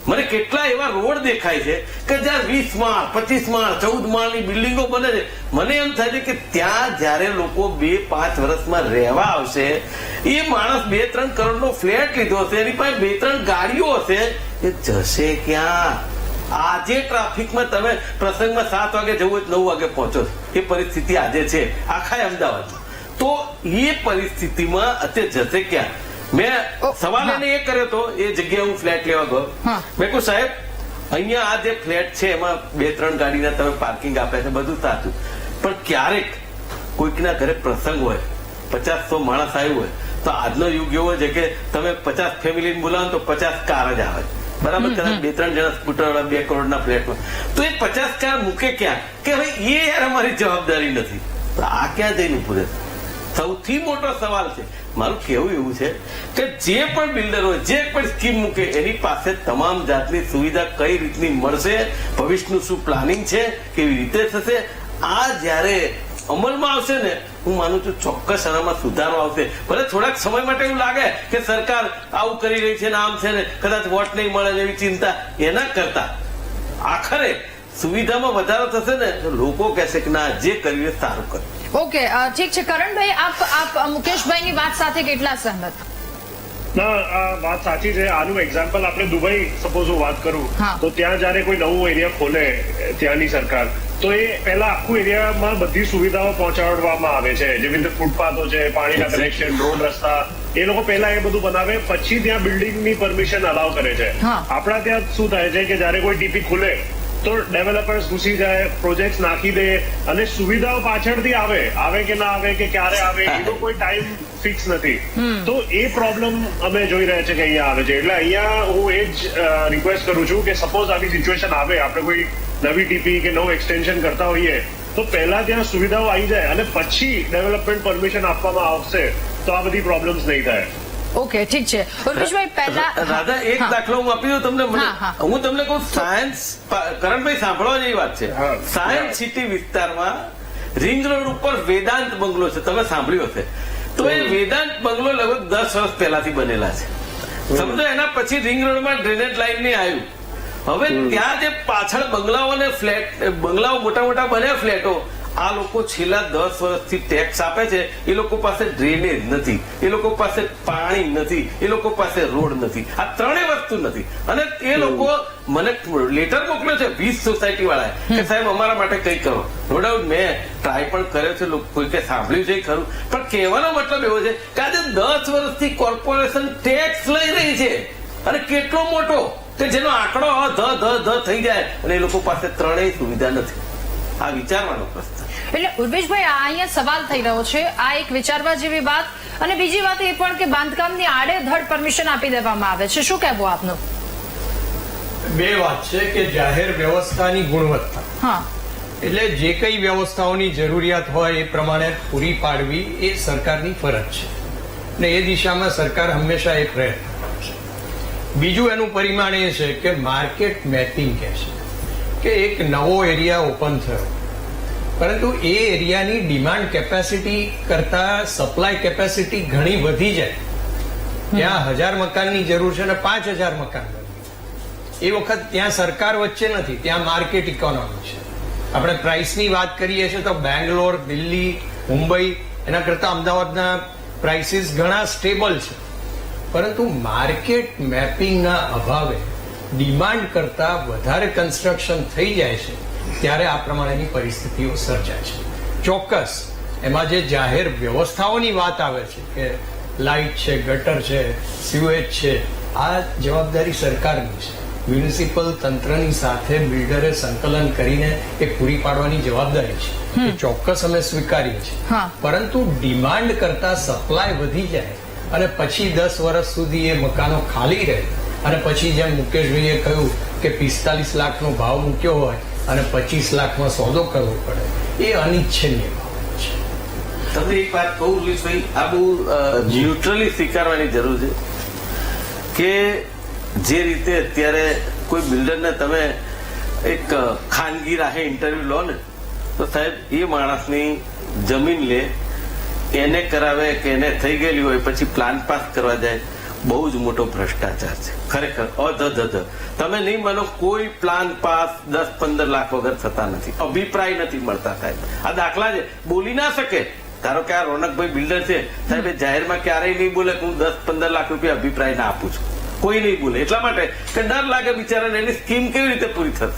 મને કેટલા એવા રોડ દેખાય છે કે જ્યાં 20 માળ 25 માળ 14 માળની બિલ્ડિંગો બને છે. મને એમ થાય છે કે ત્યાં જયારે લોકો 2-5 વર્ષમાં રહેવા આવશે, એ માણસ 2-3 કરોડનો ફ્લેટ લીધો હશે, એની પાસે 2-3 ગાડીઓ હશે, એ જશે ક્યાં? આજે ટ્રાફિકમાં તમે પ્રસંગમાં 7 વાગે જવું 9 વાગે પહોંચો. એ પરિસ્થિતિ આજે છે આખા અમદાવાદમાં. તો એ પરિસ્થિતિમાં અત્યારે જશે ક્યાં? મેં સવાલ એને એ કર્યો હતો, એ જગ્યાએ હું ફ્લેટ લેવા ગયો. મેં કહ્યું સાહેબ અહીંયા આ જે ફ્લેટ છે એમાં 2-3 ગાડીના તમે પાર્કિંગ આપ્યા છે, બધું સાચું, પણ ક્યારેક કોઈકના ઘરે પ્રસંગ હોય, 50-100 માણસ આવ્યું હોય, તો આજનો યુગ એવો છે કે તમે 50 ફેમિલીને બોલાવો તો 50 કાર જ આવે. બરાબર? કદાચ 2-3 જણા સ્કૂટર વાળા 2 કરોડના ફ્લેટમાં, તો એ 50 કાર મૂકે ક્યાં? કે હવે એ યાર અમારી જવાબદારી નથી. આ ક્યાં જઈને પૂરે? સૌથી મોટો સવાલ છે. મારું કહેવું એવું છે કે જે પણ બિલ્ડર હોય, જે પણ સ્કીમ મૂકે, એની પાસે તમામ જાતની સુવિધા કઈ રીતની મળશે, ભવિષ્યનું શું પ્લાનિંગ છે, કેવી રીતે થશે, આ જયારે અમલમાં આવશે ને, હું માનું છું ચોક્કસ આનામાં સુધારો આવશે. ભલે થોડાક સમય માટે એવું લાગે કે સરકાર આવું કરી રહી છે ને આમ છે ને કદાચ વોટ નહીં મળે ને એવી ચિંતા, એના કરતા આખરે સુવિધામાં વધારો થશે ને તો લોકો કહેશે કે ના, જે કર્યું એ સારું કર્યું. ઓકે, ઠીક છે. કરણભાઈ, આપ મુકેશભાઈની વાત સાથે કેટલા સહમત? ના, આ વાત સાચી છે. આનું એક્ઝામ્પલ આપણે દુબઈ સપોઝ હું વાત કરું હા. તો ત્યાં જયારે કોઈ નવું એરિયા ખોલે ત્યાંની સરકાર, તો એ પહેલા આખું એરિયામાં બધી સુવિધાઓ પહોંચાડવામાં આવે છે, જેવી રીતે ફૂટપાથો છે, પાણીના કનેક્શન, રોડ, રસ્તા, એ લોકો પહેલા એ બધું બનાવે, પછી ત્યાં બિલ્ડિંગની પરમિશન અલાવ કરે છે. હા. આપણા ત્યાં શું થાય છે કે જયારે કોઈ ટીપી ખુલે તો ડેવલપર્સ ઘૂસી જાય, પ્રોજેક્ટ નાખી દે, અને સુવિધાઓ પાછળથી આવે કે ના આવે કે ક્યારે આવે એનો કોઈ ટાઈમ ફિક્સ નથી. તો એ પ્રોબ્લેમ અમે જોઈ રહ્યા છે કે અહીંયા આવે છે. એટલે અહીંયા હું એ જ રિક્વેસ્ટ કરું છું કે સપોઝ આવી સિચ્યુએશન આવે, આપણે કોઈ નવી ટીપી કે નવું એક્સટેન્શન કરતા હોઈએ તો પહેલા ત્યાં સુવિધાઓ આવી જાય અને પછી ડેવલપમેન્ટ પરમિશન આપવામાં આવશે તો આ બધી પ્રોબ્લેમ્સ નહીં થાય. ઓકે, ઠીક છે. ઉર્વેશભાઈ, પહેલા રાધા, એક દાખલો હું આપી દઉં તમને. હા. હું તમને કહું, સાયન્સ, કરણભાઈ સાંભળવા જેવી વાત છે. હા. સાયન્સ સિટી વિસ્તારમાં રિંગ રોડ ઉપર વેદાંત બંગલો છે, તમે સાંભળ્યું હશે. તો એ વેદાંત બંગલો લગભગ 10 વર્ષ પહેલાથી બનેલા છે. સમજો, એના પછી રિંગ રોડમાં ડ્રેનેજ લાઈન નહીં આવ્યું. હવે ત્યાં જે પાછળ બંગલાઓ મોટા મોટા બન્યા, ફ્લેટો, આ લોકો છેલ્લા 10 વર્ષથી ટેક્સ આપે છે. એ લોકો પાસે ડ્રેનેજ નથી, એ લોકો પાસે પાણી નથી, એ લોકો પાસે રોડ નથી, આ ત્રણેય વસ્તુ નથી. અને એ લોકો મને લેટર મોકલ્યો છે 20 સોસાયટી વાળાએ કે સાહેબ અમારા માટે કંઈ કરો. નો ડાઉટ મેં ટ્રાય પણ કર્યો છે, કોઈ કે સાંભળ્યું છે ખરું, પણ કહેવાનો મતલબ એવો છે કે આજે 10 વર્ષથી કોર્પોરેશન ટેક્સ લઈ રહી છે, અને કેટલો મોટો કે જેનો આંકડો ધ થઈ જાય, અને એ લોકો પાસે ત્રણેય સુવિધા નથી. આ વિચારવાનો પ્રશ્ન. એટલે ઉર્વેશભાઈ, આ અહીંયા સવાલ થઈ રહ્યો છે, આ એક વિચારવા જેવી વાત. અને બીજી વાત એ પણ કે બાંધકામની આડેધડ પરમિશન આપી દેવામાં આવે છે. શું કહેવું આપનું? બે વાત છે કે જાહેર વ્યવસ્થાની ગુણવત્તા, હા, એટલે જે કઈ વ્યવસ્થાઓની જરૂરિયાત હોય એ પ્રમાણે પૂરી પાડવી એ સરકારની ફરજ છે, અને એ દિશામાં સરકાર હંમેશા એ પ્રયત્ન કરે છે. બીજું એનું પરિમાણ એ છે કે માર્કેટ મેપિંગ કહે છે કે એક નવો એરિયા ઓપન થયો, પરંતુ એ એરિયાની ડિમાન્ડ કેપેસિટી કરતા સપ્લાય કેપેસિટી ઘણી વધી જાય. ત્યાં 1000 મકાનની જરૂર છે અને 5000 મકાન બને, એ વખત ત્યાં સરકાર વચ્ચે નથી, ત્યાં માર્કેટ ઇકોનોમી છે. આપણે પ્રાઇસની વાત કરીએ છીએ તો બેંગ્લોર, દિલ્હી, મુંબઈ એના કરતા અમદાવાદના પ્રાઇસીસ ઘણા સ્ટેબલ છે, પરંતુ માર્કેટ મેપિંગના અભાવે ડિમાન્ડ કરતા વધારે કન્સ્ટ્રક્શન થઈ જાય છે, ત્યારે આ પ્રમાણેની પરિસ્થિતિઓ સર્જાય છે. ચોક્કસ એમાં જે જાહેર વ્યવસ્થાઓની વાત આવે છે કે લાઇટ છે, ગટર છે, સીવેજ છે, આ જવાબદારી સરકારની છે. મ્યુનિસિપલ તંત્રની સાથે બિલ્ડરે સંકલન કરીને એ પૂરી પાડવાની જવાબદારી છે, એ ચોક્કસ અમે સ્વીકારીએ છીએ. હા. પરંતુ ડિમાન્ડ કરતા સપ્લાય વધી જાય અને પછી 10 વર્ષ સુધી એ મકાનો ખાલી રહે, અને પછી જેમ મુકેશભાઈએ કહ્યું કે 45 લાખનો ભાવ મૂક્યો હોય અને 25 લાખમાં સોદો કરવો પડે, એ અનિચ્છનીય બાબત છે. તમને એક વાત કહું ઉલ્લેશભાઈ, આ બહુ ન્યુટ્રલી સ્વીકારવાની જરૂર છે કે જે રીતે અત્યારે કોઈ બિલ્ડરને તમે એક ખાનગી રાહે ઇન્ટરવ્યુ લો ને, તો સાહેબ એ માણસની જમીન લે, એને કરાવે કે એને થઈ ગયેલી હોય, પછી પ્લાન પાસ કરવા જાય, બહુ જ મોટો ભ્રષ્ટાચાર છે ખરેખર. તમે નહીં માનો, કોઈ પ્લાન પાસ 10-15 લાખ વગર થતા નથી, અભિપ્રાય નથી મળતા સાહેબ. આ દાખલા છે, બોલી ના શકે. ધારો કે આ રોનકભાઈ બિલ્ડર છે સાહેબ, એ જાહેરમાં ક્યારેય નહીં બોલે કે હું 10-15 લાખ રૂપિયા અભિપ્રાય ના આપું છું, કોઈ નહીં બોલે, એટલા માટે કે ડર લાગે બિચારાને એની સ્કીમ કેવી રીતે પૂરી થશે.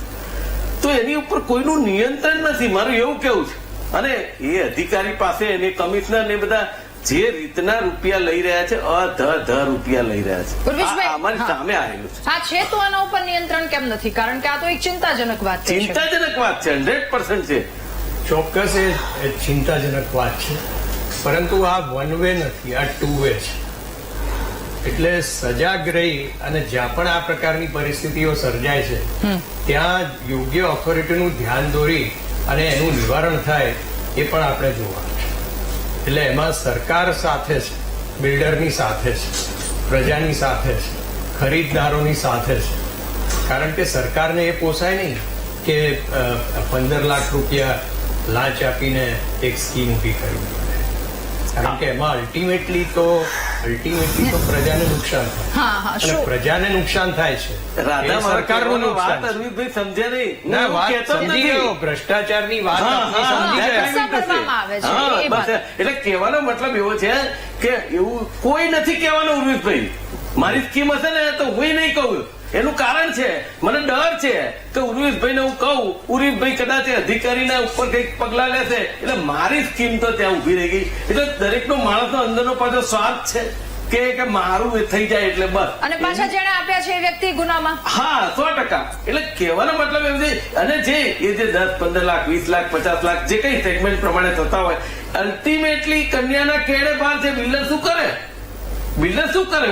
તો એની ઉપર કોઈનું નિયંત્રણ નથી, મારું એવું કેવું છે. અને એ અધિકારી પાસે એની કમિશનર ને બધા જે રીતના રૂપિયા લઈ રહ્યા છે, અધ રૂપિયા લઈ રહ્યા છે, ઉર્વેશભાઈ, અમારી સામે આવેલું છે. હા છે, તો એના ઉપર નિયંત્રણ કેમ નથી? કારણ કે આ તો એક ચિંતાજનક વાત છે. ચિંતાજનક વાત છે, 100% છે. ચોક્કસ એ ચિંતાજનક વાત છે, પરંતુ આ વન વે નથી, આ ટુ વે છે. એટલે સજાગ રહી અને જ્યાં પણ આ પ્રકારની પરિસ્થિતિઓ સર્જાય છે ત્યાં યોગ્ય ઓથોરિટીનું ધ્યાન દોરી અને એનું નિવારણ થાય, એ પણ આપણે જોવાનું છે. એટલે એમાં સરકાર સાથે છે, બિલ્ડરની સાથે છે, પ્રજાની સાથે છે, ખરીદદારોની સાથે છે. કારણ કે સરકારને એ પોસાય નહીં કે 15 લાખ રૂપિયા લાંચ આપીને એક સ્કીમ ઊભી કરવી પડે. કારણ કે એમાં અલ્ટિમેટલી તો પ્રજાને નુકસાન થાય. હા હા અને શું પ્રજાને નુકસાન થાય છે રાધા એ સરકારનું નુકસાન વાત છે. અરવિંદભાઈ સમજ્યા નહીં. ના હું વાત કહેતો જ સમજી નથી. ગયો, ભ્રષ્ટાચારની વાત હા, આપની હા, સમજી હા, ગયા. કસા કરવામાં આવે છે, હા, એ બસ. વાત. એટલે કહેવાનો મતલબ એવો છે કે એવું કોઈ નથી કહેવાનું ઉર્વિશભાઈ. મારી સ્કીમ હશે ને તો હું નહીં કહું. એનું કારણ છે મને ડર છે કે ઉર્વિશભાઈને હું કહું, ઉર્વિશભાઈ કદાચ એ અધિકારીના ઉપર કંઈક પગલા લેશે એટલે મારી સ્કીમ તો ત્યાં ઉભી રહી ગઈ. એટલે દરેકનો માણસનો અંદરનો પાછો સ્વાર્થ છે કે મારું એ થઈ જાય એટલે બસ. અને પાછા જેણે આપ્યા છે એ વ્યક્તિ ગુનામાં. હા 100%. એટલે કહેવાનો મતલબ એમ છે અને જે એ જે 10, 15 લાખ 20 લાખ 50 લાખ જે કઈ સેગમેન્ટ પ્રમાણે થતા હોય અલ્ટિમેટલી કન્યાના કેળે બહાર છે. બિલ્ડર શું કરે?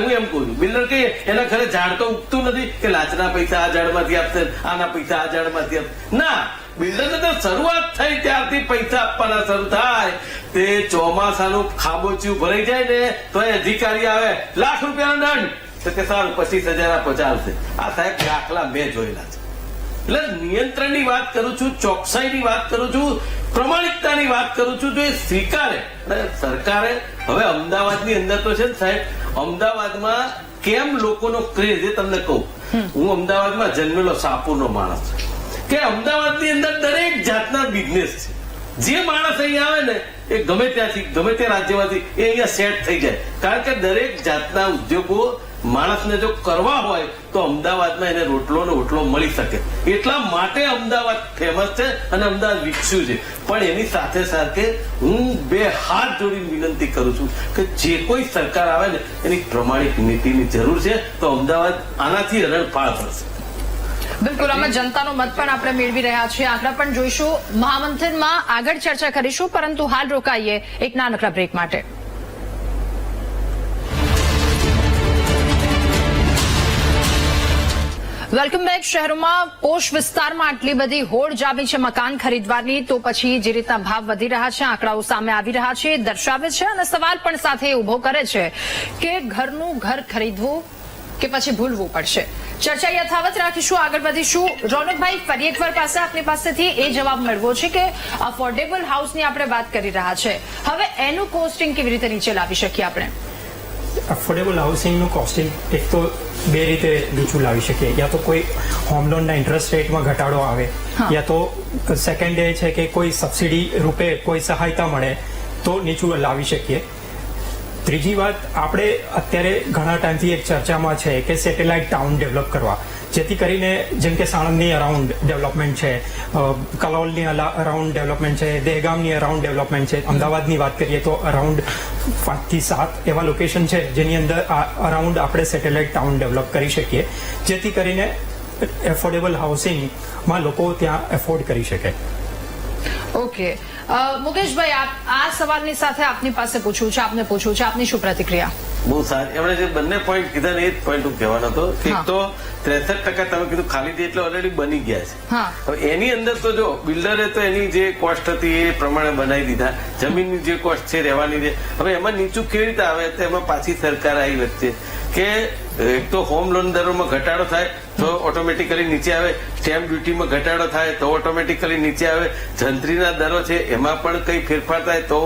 હું એમ કહું છું. બિલ્ડર કે એના ઘરે ઝાડ તો ઉગતું નથી કે લાચના પૈસા આ ઝાડમાંથી આપશે, આના પૈસા આ ઝાડમાંથી આપશે. ના, બિલ્ડરને તો શરૂઆત થઈ ત્યારથી પૈસા આપવાના શરૂ થાય. તે ચોમાસાનું ખાબોચિયું ભરાઈ જાય ને તો એ અધિકારી આવે લાખ રૂપિયાનો દંડ તો કે સારું 25,000 આપો ચાલશે. આ સાહેબ દાખલા મેં જોયેલા છે. એટલે નિયંત્રણની વાત કરું છું, ચોકસાઈની વાત કરું છું, પ્રમાણિકતાની વાત કરું છું. જો એ સ્વીકારે અને સરકારે હવે અમદાવાદની અંદર તો છે ને સાહેબ, અમદાવાદમાં કેમ લોકોનો ક્રેઝ એ તમને કહું. હું અમદાવાદમાં જન્મેલો સાપુરનો માણસ છું કે અમદાવાદની અંદર દરેક જાતના બિઝનેસ છે. જે માણસ અહીંયા આવે ને એ ગમે ત્યાંથી ગમે તે રાજ્યમાંથી એ અહીંયા સેટ થઈ જાય. કારણ કે દરેક જાતના ઉદ્યોગો માણસને જો કરવા હોય તો અમદાવાદમાં એને રોટલો ને ઓટલો મળી શકે. એટલા માટે અમદાવાદ ફેમસ છે અને અમદાવાદ વિકસ્યું છે. પણ એની સાથે સાથે હું 2 હાથ જોડીને વિનંતી કરું છું કે જે કોઈ સરકાર આવે ને એની પ્રમાણિક નીતિની જરૂર છે. તો અમદાવાદ આનાથી હરણફાળ થશે. બિલકુલ આમાં જનતાનો મત પણ આપણે મેળવી રહ્યા છીએ. આંકડા પણ જોઈશું. મહામંથનમાં આગળ ચર્ચા કરીશું, પરંતુ હાલ રોકાઈએ એક નાનકડા બ્રેક માટે. Welcome back. શહેરોમાં પોશ વિસ્તારમાં આટલી બધી હોડ જામી છે મકાન ખરીદવાની, તો પછી જે રીતના ભાવ વધી રહ્યા છે, આંકડાઓ સામે આવી રહ્યા છે, દર્શાવે છે અને સવાલ પણ સાથે ઉભો કરે છે કે ઘરનું ઘર ખરીદવું કે પછી ભૂલવું પડશે. ચર્ચા યથાવત રાખીશું, આગળ વધીશું. રોનકભાઈ, ફરી એકવાર પાસે આપની પાસેથી એ જવાબ મેળવો છે કે અફોર્ડેબલ હાઉસની આપણે વાત કરી રહ્યા છે, હવે એનું કોસ્ટિંગ કેવી રીતે નીચે લાવી શકીએ આપણે? અફોર્ડેબલ હાઉસિંગનું કોસ્ટિંગ એક તો 2 રીતે નીચું લાવી શકીએ. યા તો કોઈ હોમ લોનના ઇન્ટરેસ્ટ રેટમાં ઘટાડો આવે, યા તો સેકન્ડ એ છે કે કોઈ સબસિડી રૂપે કોઈ સહાયતા મળે તો નીચું લાવી શકીએ. ત્રીજી વાત, આપણે અત્યારે ઘણા ટાઈમથી એક ચર્ચામાં છે કે સેટેલાઇટ ટાઉન ડેવલપ કરવા, જેથી કરીને જેમ કે સાણંદની અરાઉન્ડ ડેવલપમેન્ટ છે, કલોલની અરાઉન્ડ ડેવલપમેન્ટ છે, દહેગામની અરાઉન્ડ ડેવલપમેન્ટ છે, અમદાવાદની વાત કરીએ તો અરાઉન્ડ 5 થી 7 એવા લોકેશન છે જેની અંદર અરાઉન્ડ આપણે સેટેલાઇટ ટાઉન ડેવલપ કરી શકીએ, જેથી કરીને એફોર્ડેબલ હાઉસિંગમાં લોકો ત્યાં એફોર્ડ કરી શકે. ઓકે, મુકેશભાઈ, આ સવાલની સાથે આપની પાસે પૂછવું છે, આપને પૂછવું છે, આપની શું પ્રતિક્રિયા? બહુ સારી. એમણે જે બંને પોઈન્ટ કીધા ને એ જ પોઈન્ટ હું કહેવાનો હતો કે એક તો 63% તમે કીધું ખાલી હતી એટલે ઓલરેડી બની ગયા છે. હવે એની અંદર તો જો બિલ્ડરે તો એની જે કોસ્ટ હતી એ પ્રમાણે બનાવી દીધા, જમીનની જે કોસ્ટ છે રહેવાની છે. હવે એમાં નીચું કેવી રીતે આવે તો એમાં પાછી સરકાર આવી વચ્ચે કે એક તો હોમ લોન દરોમાં ઘટાડો થાય તો ઓટોમેટિકલી નીચે આવે, સ્ટેમ્પ ડ્યુટીમાં ઘટાડો થાય તો ઓટોમેટિકલી નીચે આવે, જંત્રીના દરો છે એમાં પણ કઈ ફેરફાર થાય તો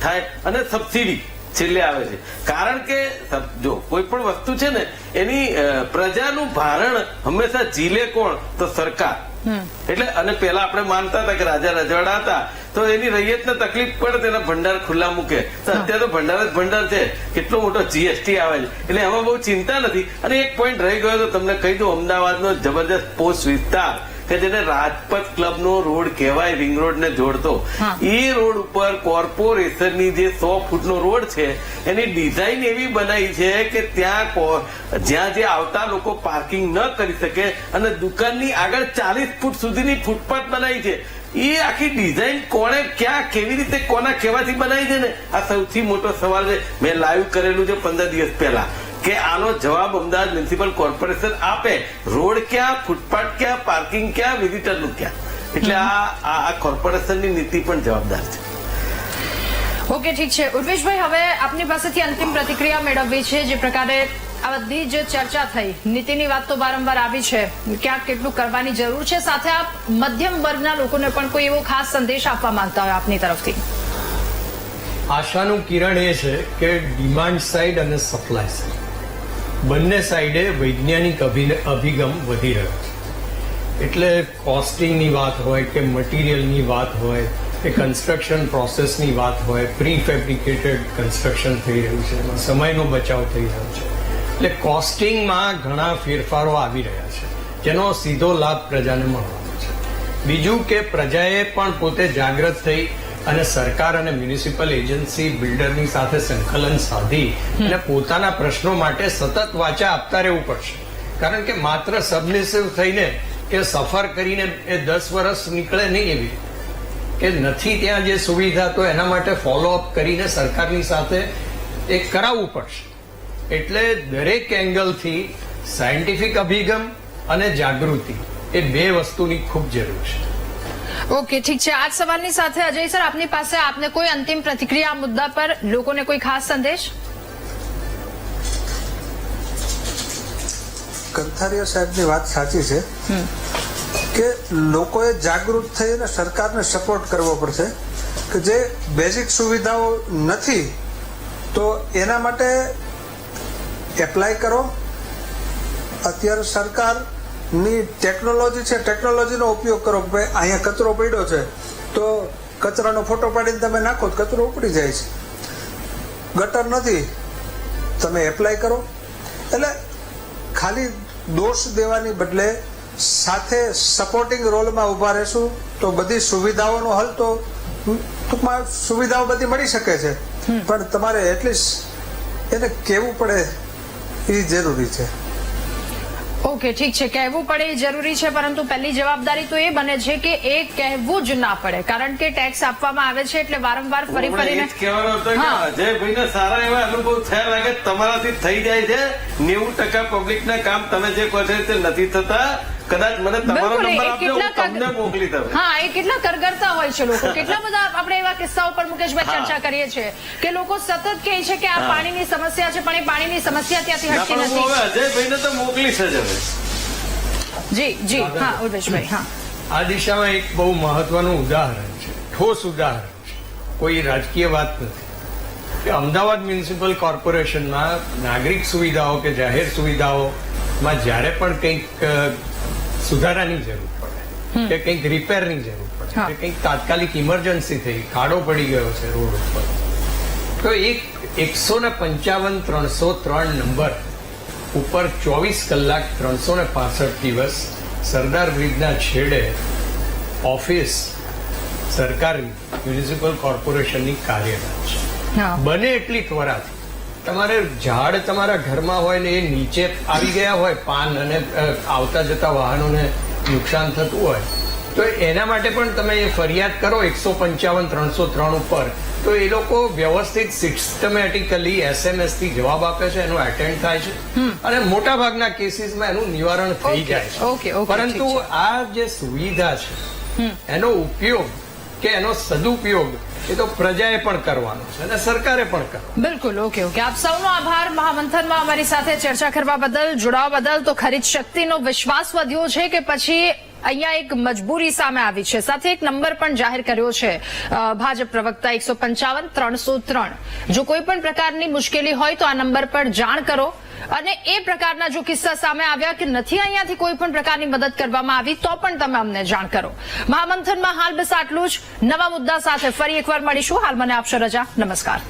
થાય, અને સબસિડી છેલ્લે આવે છે. કારણ કે જો કોઈ પણ વસ્તુ છે ને એની પ્રજાનું ભારણ હંમેશા ઝીલે કોણ તો સરકાર. એટલે અને પેલા આપણે માનતા હતા કે રાજા રજવાડા હતા તો એની રૈયતને તકલીફ પડે તેના ભંડાર ખુલ્લા મૂકે. અત્યારે તો ભંડાર જ ભંડાર છે, કેટલો મોટો જીએસટી આવે છે, એટલે એમાં બહુ ચિંતા નથી. અને એક પોઈન્ટ રહી ગયો તો તમને કહી દઉં, અમદાવાદનો જબરદસ્ત પોસ્ટ વિસ્તાર કે જેને રાજપથ ક્લબનો રોડ કહેવાય, રિંગ રોડ ને જોડતો, એ રોડ ઉપર કોર્પોરેશનની જે 100 ફૂટનો રોડ છે એની ડિઝાઇન એવી બનાવી છે કે ત્યાં જ્યાં જે આવતા લોકો પાર્કિંગ ન કરી શકે અને દુકાનની આગળ 40 ફૂટ સુધીની ફૂટપાથ બનાવી છે. એ આખી ડિઝાઇન કોણે ક્યાં કેવી રીતે કોના કહેવાથી બનાવી છે ને આ સૌથી મોટો સવાલ છે. મેં લાઈવ કરેલું છે 15 દિવસ પહેલા કે આનો જવાબ અમદાવાદ મ્યુનિસિપલ કોર્પોરેશન આપે. રોડ ક્યાં, ફૂટપાથ ક્યાં, પાર્કિંગ ક્યાં, વિઝિટરનું ક્યાં. એટલે આ કોર્પોરેશનની નીતિ પણ જવાબદાર છે. ઓકે, ઠીક છે. ઉર્વેશભાઈ, હવે આપની પાસેથી અંતિમ પ્રતિક્રિયા મેળવવી છે. જે પ્રકારે આ બધી જે ચર્ચા થઈ, નીતિની વાત તો વારંવાર આવી છે, ક્યાંક કેટલું કરવાની જરૂર છે, સાથે આપ મધ્યમ વર્ગના લોકોને પણ કોઈ એવો ખાસ સંદેશ આપવા માંગતા હોય આપની તરફથી? આશાનું કિરણ એ છે કે ડિમાન્ડ સાઇડ અને સપ્લાય સાઇડ બંને સાઈડે વૈજ્ઞાનિક અભિગમ વધી રહ્યો છે. એટલે કોસ્ટિંગની વાત હોય કે મટીરિયલની વાત હોય કે કન્સ્ટ્રક્શન પ્રોસેસની વાત હોય, પ્રી ફેબ્રિકેટેડ કન્સ્ટ્રક્શન થઈ રહ્યું છે, એમાં સમયનો બચાવ થઈ રહ્યો છે. એટલે કોસ્ટિંગમાં ઘણા ફેરફારો આવી રહ્યા છે, જેનો સીધો લાભ પ્રજાને મળવાનો છે. બીજું કે પ્રજાએ પણ પોતે જાગૃત થઈ અને સરકાર અને મ્યુનિસિપલ એજન્સી બિલ્ડરની સાથે સંકલન સાધી અને પોતાના પ્રશ્નો માટે સતત વાચા આપતા રહેવું પડશે. કારણ કે માત્ર સબમિસિવ થઈને કે સફર કરીને એ 10 વર્ષ નીકળે નહીં, એવી કે નથી ત્યાં જે સુવિધા, તો એના માટે ફોલોઅપ કરીને સરકારની સાથે એ કરાવવું પડશે. એટલે દરેક એંગલથી સાયન્ટિફિક અભિગમ અને જાગૃતિ એ બે વસ્તુની ખૂબ જરૂર છે. ઓકે, ઠીક છે. આજ સવાલની સાથે અજય સર, આપની પાસે આપને કોઈ અંતિમ પ્રતિક્રિયા મુદ્દા પર, લોકોને કોઈ ખાસ સંદેશ? કંથારિયા સાહેબની વાત સાચી છે કે લોકોએ જાગૃત થઈ અને સરકારને સપોર્ટ કરવો પડશે કે જે બેઝિક સુવિધાઓ નથી તો એના માટે એપ્લાય કરો. અત્યારે સરકારની ટેકનોલોજી છે, ટેકનોલોજીનો ઉપયોગ કરો. ભાઈ અહીંયા કચરો પડ્યો છે તો કચરાનો ફોટો પાડીને તમે નાખો તો કચરો ઉપડી જાય છે. ગટર નથી, તમે એપ્લાય કરો. એટલે ખાલી દોષ દેવાની બદલે સાથે સપોર્ટિંગ રોલમાં ઉભા રહેશું તો બધી સુવિધાઓનો હલ તો ટૂંકમાં સુવિધાઓ બધી મળી શકે છે, પણ તમારે એટલીસ્ટ એને કહેવું પડે એ જરૂરી છે. ઓકે, ઠીક છે. કહેવું પડે એ જરૂરી છે, પરંતુ પહેલી જવાબદારી તો એ બને છે કે એ કહેવું જ ના પડે, કારણ કે ટેક્સ આપવામાં આવે છે એટલે વારંવાર ફરી ફરીને કહેવાનો હતો કે અજયભાઈને સારા એવા અનુભવ થયા લાગે તમારાથી થઈ જાય છે. 90% પબ્લિકના કામ તમે જે કહો છો તે નથી થતા. કદાચ મને તમારો નંબર આપજો, હું તમને મોકલી દઉં. હા, એ કેટલા કરગરતા હોય છે લોકો. કેટલા બધા આપણે એવા કિસ્સાઓ પર મુકેશભાઈ ચર્ચા કરીએ છીએ કે લોકો સતત કહે છે કે આ પાણીની સમસ્યા છે, પણ એ પાણીની સમસ્યા ત્યાંથી હટતી નથી. હવે અજયભાઈને તો મોકલીશ જ હવે. જી, હા ઉર્વેશભાઈ. હા, આ દિશામાં એક બહુ મહત્વનું ઉદાહરણ છે, ઠોસ ઉદાહરણ છે, કોઈ રાજકીય વાત નથી, કે અમદાવાદ મ્યુનિસિપલ કોર્પોરેશનમાં નાગરિક સુવિધાઓ કે જાહેર સુવિધાઓમાં જ્યારે પણ કંઈક સુધારાની જરૂર પડે કે કંઈક રિપેરની જરૂર પડે કે કંઈક તાત્કાલિક ઇમરજન્સી થઈ, ખાડો પડી ગયો છે રોડ ઉપર, તો એક 155-303 નંબર ઉપર 24 કલાક 365 દિવસ સરદાર બ્રિજના છેડે ઓફિસ સરકારની મ્યુનિસિપલ કોર્પોરેશનની કાર્યરત છે. બને એટલી ત્વરાથી તમારે ઝાડ તમારા ઘરમાં હોય ને એ નીચે આવી ગયા હોય, પાન અને આવતા જતા વાહનોને નુકસાન થતું હોય, તો એના માટે પણ તમે એ ફરિયાદ કરો 155-303 ઉપર, તો એ લોકો વ્યવસ્થિત સિસ્ટમેટિકલી SMS થી જવાબ આપે છે, એનું એટેન્ડ થાય છે અને મોટા ભાગના કેસીસમાં એનું નિવારણ થઈ જાય છે. પરંતુ આ જે સુવિધા છે એનો ઉપયોગ કે એનો સદુપયોગ એ તો પ્રજાએ પણ કરવાનો છે અને સરકારે પણ કરવાનો. બિલકુલ. ઓકે. આપ સૌનો આભાર મહામંથનમાં અમારી સાથે ચર્ચા કરવા બદલ, જોડાવા બદલ. તો ખરીદ શક્તિનો વિશ્વાસ વધ્યો છે કે પછી અહીંયા એક મજબૂરી સામે આવી છે? સાથે એક નંબર પણ જાહેર કર્યો છે ભાજપ પ્રવક્તા, 155-303. જો કોઈ પણ પ્રકારની મુશ્કેલી હોય તો આ નંબર પર જાણ કરો. અને એ પ્રકારના જો કિસ્સા સામે આવ્યા કે નથી અહીંયાથી કોઈ પણ પ્રકારની મદદ કરવામાં આવી, તો પણ તમે અમને જાણ કરો. મહામંથનમાં હાલ બસ આટલું જ. નવા મુદ્દા સાથે ફરી એકવાર મળીશું. હાલ મને આપશો રજા. નમસ્કાર.